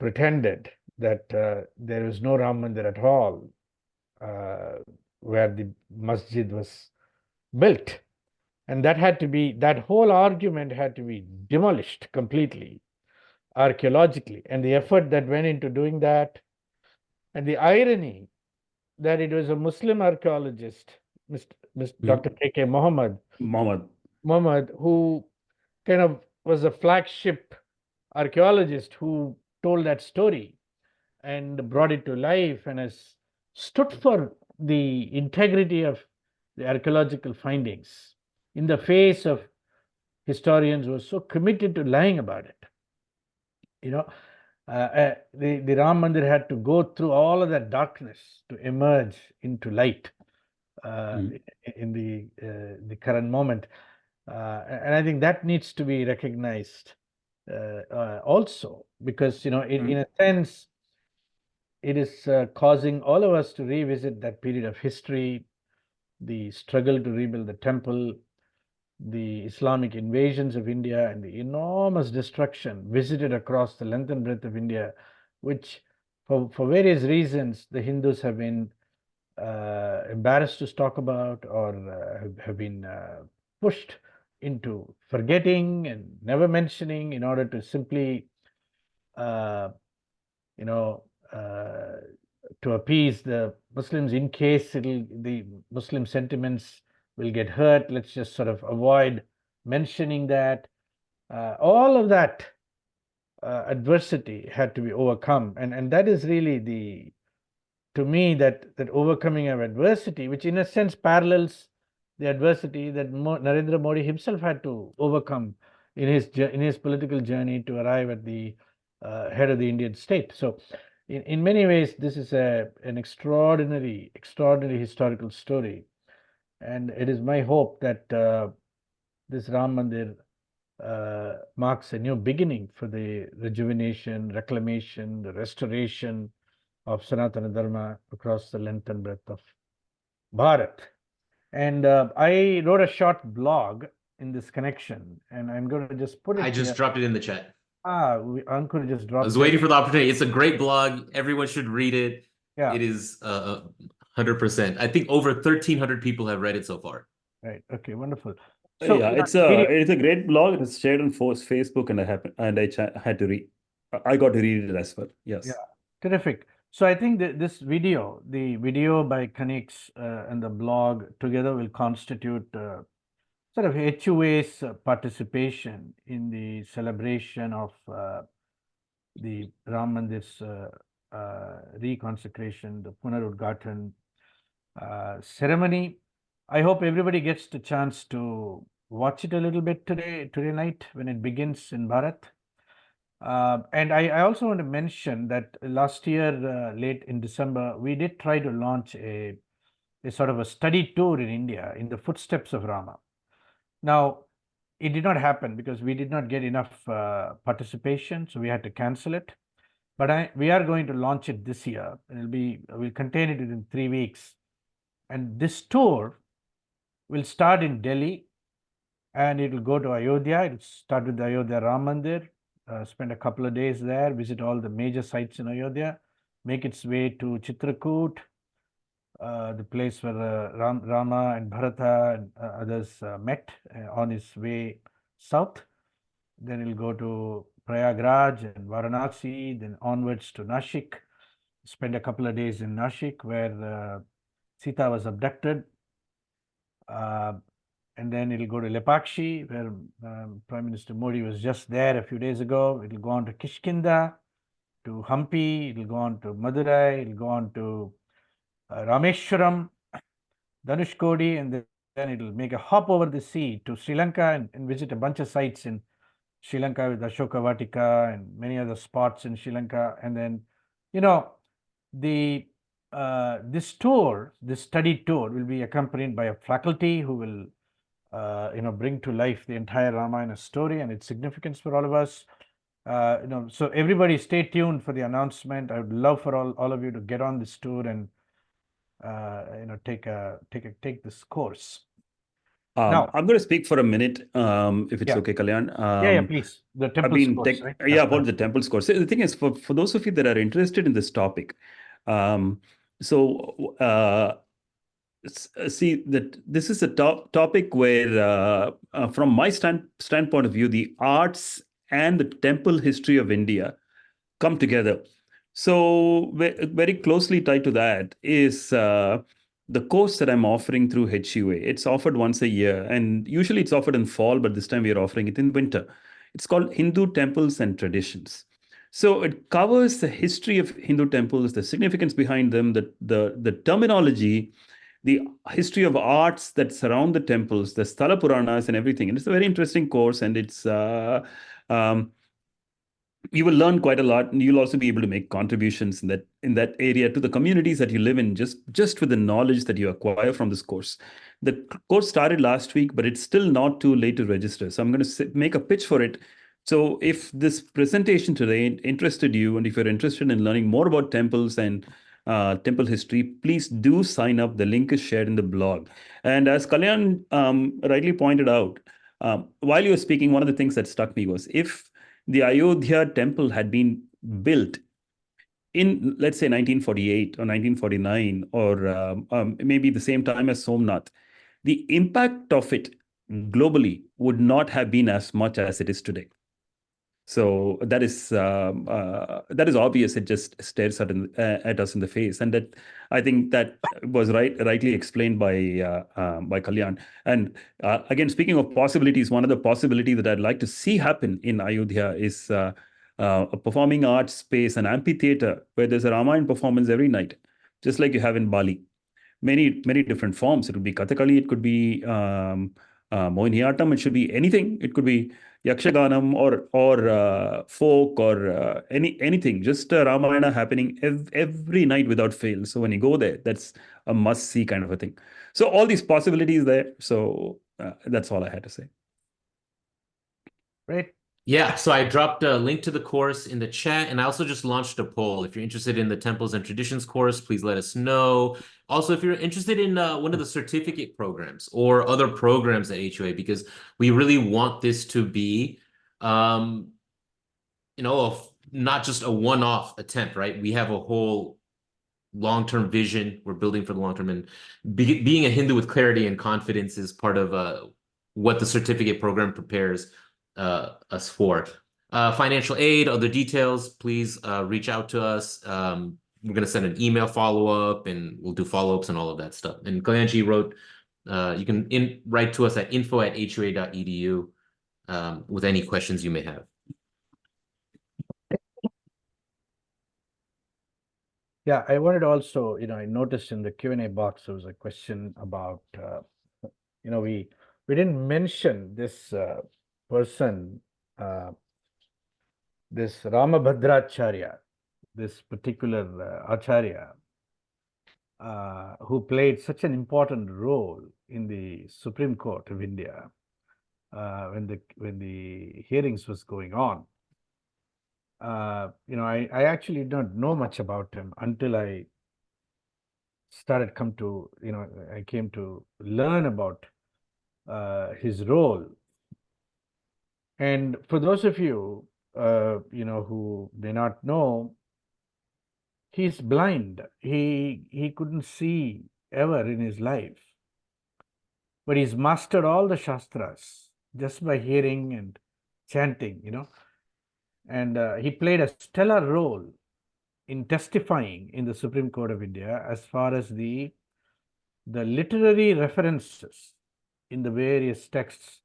pretended that there is no Ram Mandir at all, where the masjid was built. And that whole argument had to be demolished completely, archaeologically. And the effort that went into doing that, and the irony that it was a Muslim archaeologist, Mr. Dr. K.K. Muhammad, who kind of was a flagship archaeologist who told that story and brought it to life and has stood for the integrity of the archaeological findings in the face of historians who are so committed to lying about it. The Ram Mandir had to go through all of that darkness to emerge into light in the current moment. And I think that needs to be recognized also, because in a sense, it is causing all of us to revisit that period of history, the struggle to rebuild the temple, the Islamic invasions of India, and the enormous destruction visited across the length and breadth of India, which for various reasons the Hindus have been embarrassed to talk about, or have been pushed into forgetting and never mentioning in order to simply to appease the Muslims in case the Muslim sentiments will get hurt. Let's just sort of avoid mentioning that. All of that adversity had to be overcome, and that is really to me, that overcoming of adversity, which in a sense parallels the adversity that Narendra Modi himself had to overcome in his political journey to arrive at the head of the Indian state. So, in many ways, this is an extraordinary historical story, and it is my hope that this Ram Mandir marks a new beginning for the rejuvenation, reclamation, the restoration of Sanatana Dharma across the length and breadth of Bharat. And I wrote a short blog in this connection, and I'm going to just put it I just here. dropped it in the chat. Ankur just I dropped was it. waiting for the opportunity. It's a great blog. Everyone should read it. Yeah. It is 100%. I think over 1,300 people have read it so far. Right. Okay. Wonderful. So, yeah, it's a great blog. It's shared on Facebook, and I had to read. I got to read it as well. Yes. Yeah. Terrific. So I think that this video, the video by Kanix and the blog together will constitute sort of HUA's participation in the celebration of the Ram Mandir's reconsecration, the Punarudghatan ceremony. I hope everybody gets the chance to watch it a little bit today night when it begins in Bharat. And I also want to mention that last year, late in December, we did try to launch a sort of a study tour in India in the footsteps of Rama. Now, it did not happen because we did not get enough participation, so we had to cancel it. But we are going to launch it this year. We'll contain it within 3 weeks. And this tour will start in Delhi and it will go to Ayodhya. It'll start with the Ayodhya Ram Mandir, spend a couple of days there, visit all the major sites in Ayodhya, make its way to Chitrakoot, the place where Rama and Bharata and others met on his way south. Then it'll go to Prayagraj and Varanasi, then onwards to Nashik, spend a couple of days in Nashik where Sita was abducted. And then it'll go to Lepakshi, where Prime Minister Modi was just there a few days ago. It'll go on to Kishkinda, to Hampi, it'll go on to Madurai, it'll go on to Rameshwaram, Dhanushkodi, and then it'll make a hop over the sea to Sri Lanka and visit a bunch of sites in Sri Lanka with Ashoka Vatika and many other spots in Sri Lanka. And then, this study tour will be accompanied by a faculty who will bring to life the entire Ramayana story and its significance for all of us. So everybody stay tuned for the announcement. I would love for all of you to get on this tour and take this course. Now, I'm going to speak for a minute, if it's Yeah. okay, Kalyan. yeah, please. The temples course, right? About the temples course. The thing is, for those of you that are interested in this topic, see that this is a topic where, from my standpoint of view, the arts and the temple history of India come together. So very closely tied to that is the course that I'm offering through HUA. It's offered once a year, and usually it's offered in fall, but this time we are offering it in winter. It's called Hindu Temples and Traditions. So it covers the history of Hindu temples, the significance behind them, the terminology, the history of arts that surround the temples, the Sthala Puranas and everything. And it's a very interesting course, and it's you will learn quite a lot, and you'll also be able to make contributions in that area to the communities that you live in, just with the knowledge that you acquire from this course. The course started last week, but it's still not too late to register. So I'm going to make a pitch for it. So if this presentation today interested you, and if you're interested in learning more about temples and temple history, please do sign up. The link is shared in the blog. And as Kalyan rightly pointed out, while you were speaking, one of the things that struck me was, if the Ayodhya temple had been built in, let's say, 1948 or 1949, or maybe the same time as Somnath, the impact of it globally would not have been as much as it is today. So that is obvious. It just stares at us in the face, and that, I think, that was rightly explained by Kalyan. And again, speaking of possibilities, one of the possibilities that I'd like to see happen in Ayodhya is a performing arts space, an amphitheater where there's a Ramayana performance every night, just like you have in Bali. Many different forms. It could be Kathakali, it could be Mohiniyattam, it should be anything. It could be Yakshaganam or folk or anything. Just Ramayana happening every night without fail. So when you go there, that's a must-see kind of a thing. So all these possibilities there. So that's all I had to say. Great. Yeah, so I dropped a link to the course in the chat, and I also just launched a poll. If you're interested in the Temples and Traditions course, please let us know. Also, if you're interested in one of the certificate programs or other programs at HUA, because we really want this to be, not just a one-off attempt, right? We have a whole long-term vision. We're building for the long term, and being a Hindu with clarity and confidence is part of what the certificate program prepares us for. Financial aid, other details, please reach out to us. we're going to send an email follow-up, and we'll do follow-ups and all of that stuff. And Kalyanji wrote, you can write to us at info@hua.edu with any questions you may have. Yeah, I wanted also, I noticed in the Q&A box, there was a question about, we didn't mention this person, this Ramabhadracharya, this particular Acharya, who played such an important role in the Supreme Court of India when the hearings was going on. I actually don't know much about him until I I came to learn about his role. And for those of you, who may not know, he's blind. He couldn't see ever in his life, but he's mastered all the Shastras just by hearing and chanting, and he played a stellar role in testifying in the Supreme Court of India as far as the literary references in the various texts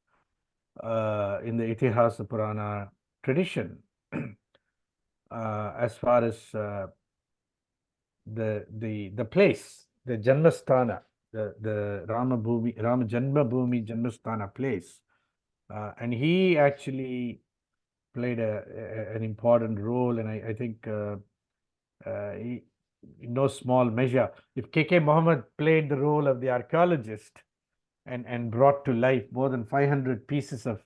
in the Itihasa Purana tradition, as far as the place, the Janmasthana, the Rama Janmabhoomi Janmasthana place, and he actually played an important role, and I think he, in no small measure, if K.K. Mohammed played the role of the archaeologist and brought to life more than 500 pieces of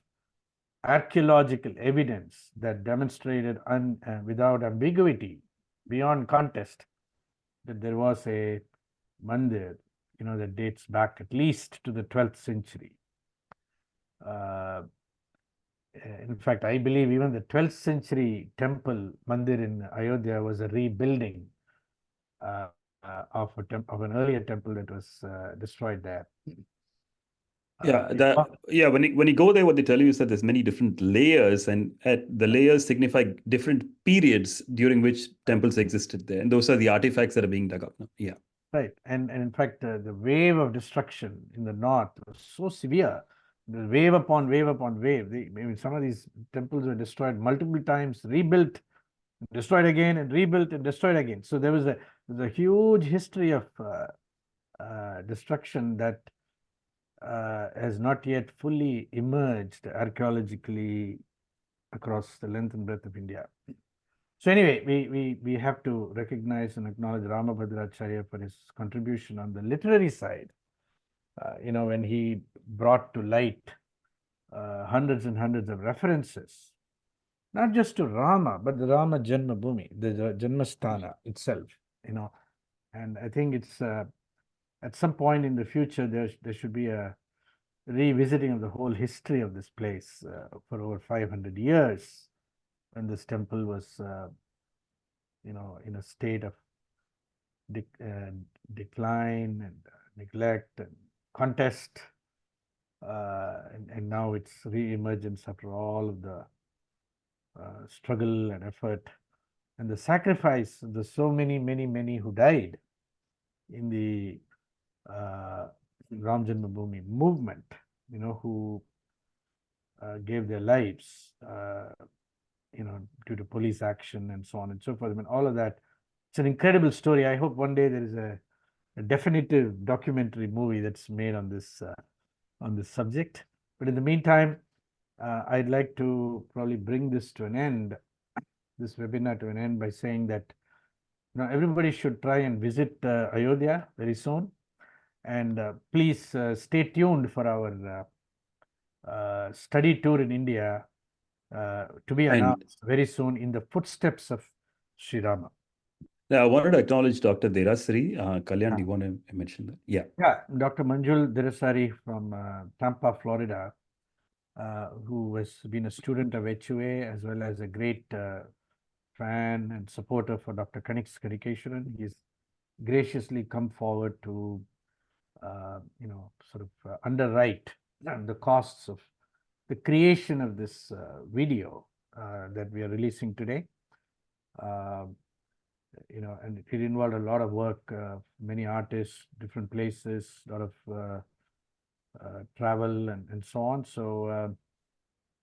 archaeological evidence that demonstrated without ambiguity, beyond contest, that there was a mandir, that dates back at least to the 12th century. In fact, I believe even the 12th century temple mandir in Ayodhya was a rebuilding of an earlier temple that was destroyed there. When you go there, what they tell you is that there's many different layers, and the layers signify different periods during which temples existed there, and those are the artifacts that are being dug up now. Yeah, right. And in fact, the wave of destruction in the north was so severe. The wave upon wave upon wave. Some of these temples were destroyed multiple times, rebuilt, destroyed again, and rebuilt and destroyed again. So there was a huge history of destruction that has not yet fully emerged archaeologically across the length and breadth of India. So anyway, we have to recognize and acknowledge Ramabhadracharya for his contribution on the literary side. When he brought to light hundreds and hundreds of references, not just to Rama, but the Rama Janmabhoomi, the Janmasthana itself, and I think it's at some point in the future, there should be a revisiting of the whole history of this place for over 500 years, when this temple was, in a state of decline and neglect and contest, and now it's re-emergence after all of the struggle and effort and the sacrifice of the so many who died in the Ram Janmabhoomi movement, who gave their lives, due to police action and so on and so forth. I mean, all of that. It's an incredible story. I hope one day there is a definitive documentary movie that's made on this subject. But in the meantime, I'd like to probably bring this to an end, this webinar to an end, by saying that everybody should try and visit Ayodhya very soon, and please stay tuned for our study tour in India to be announced very soon in the footsteps of Sri Rama. I wanted to acknowledge Dr. Derasri. Kalyan, do you want to mention that? Yeah. Yeah, Dr. Manjul Derasari from Tampa, Florida, who has been a student of HUA as well as a great fan and supporter for Dr. Kanik's Kadikeswaran. He's graciously come forward to, underwrite the costs of the creation of this video that we are releasing today. and it involved a lot of work, many artists, different places, a lot of travel and so on. So,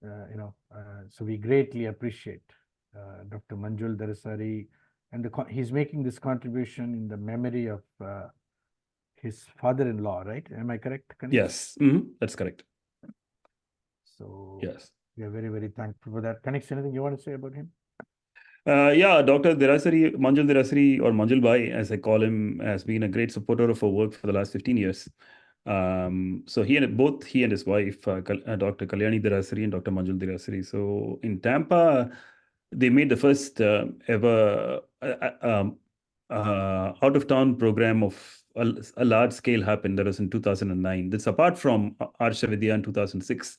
so we greatly appreciate Dr. Manjul Darasari, and he's making this contribution in the memory of his father-in-law, right? Am I correct, Kanik? Yes, that's correct. So Yes. we are very, very thankful for that. Kanik, anything you want to say about him? Yeah, Dr. Dirasari, Manjul Dirasari, or Manjul Bhai, as I call him, has been a great supporter of our work for the last 15 years. So both he and his wife, Dr. Kalyani Dirasari and Dr. Manjul Dirasari. So in Tampa, they made the first ever out-of-town program of a large scale happen. That was in 2009. That's apart from Arsha Vidya in 2006.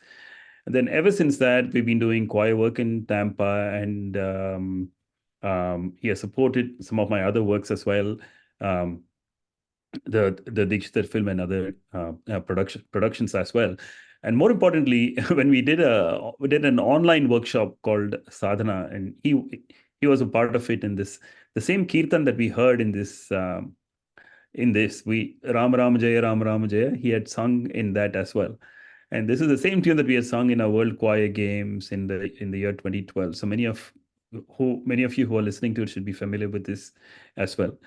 And then ever since that, we've been doing choir work in Tampa, and he has supported some of my other works as well. The Dikshitar film and other productions as well. And more importantly, when we did an online workshop called Sadhana, and he was a part of it in this. The same kirtan that we heard in this Ram Ram Jaya Ram Ram Jaya, he had sung in that as well. And this is the same tune that we had sung in our World Choir Games in the year 2012. So many of you who are listening to it should be familiar with this as well.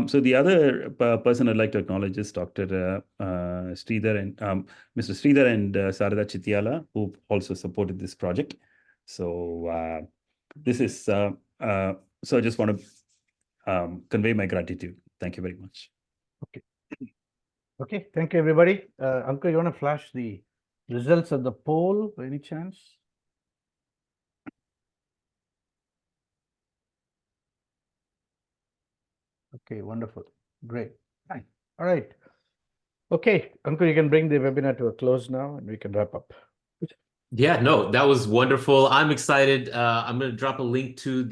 So the other person I'd like to acknowledge is Dr. Sridhar and Mr. Sridhar and Sarada Chitiala, who also supported this project. So this is so I just want to convey my gratitude. Thank you very much. Okay, thank you, everybody. Ankur, you want to flash the results of the poll by any chance? Okay, wonderful. Great. Fine. All right. Okay, Ankur, you can bring the webinar to a close now and we can wrap up. Yeah, no, that was wonderful. I'm excited. I'm going to drop a link to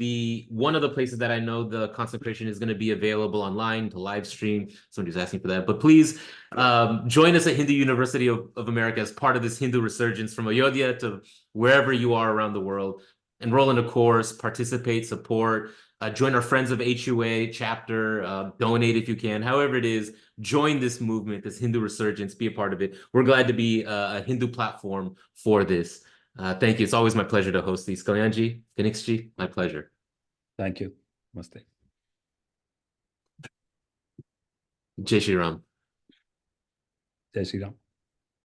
one of the places that I know the consecration is going to be available online to live stream. Somebody's asking for that. But please join us at Hindu University of America as part of this Hindu resurgence from Ayodhya to wherever you are around the world. Enroll in a course, participate, support, join our Friends of HUA chapter, donate if you can, however it is. Join this movement, this Hindu resurgence, be a part of it. We're glad to be a Hindu platform for this. Thank you. It's always my pleasure to host these. Kalyanji, Kanixji, my pleasure. Thank you. Namaste. Jai Shri Ram. Jai Shri Ram.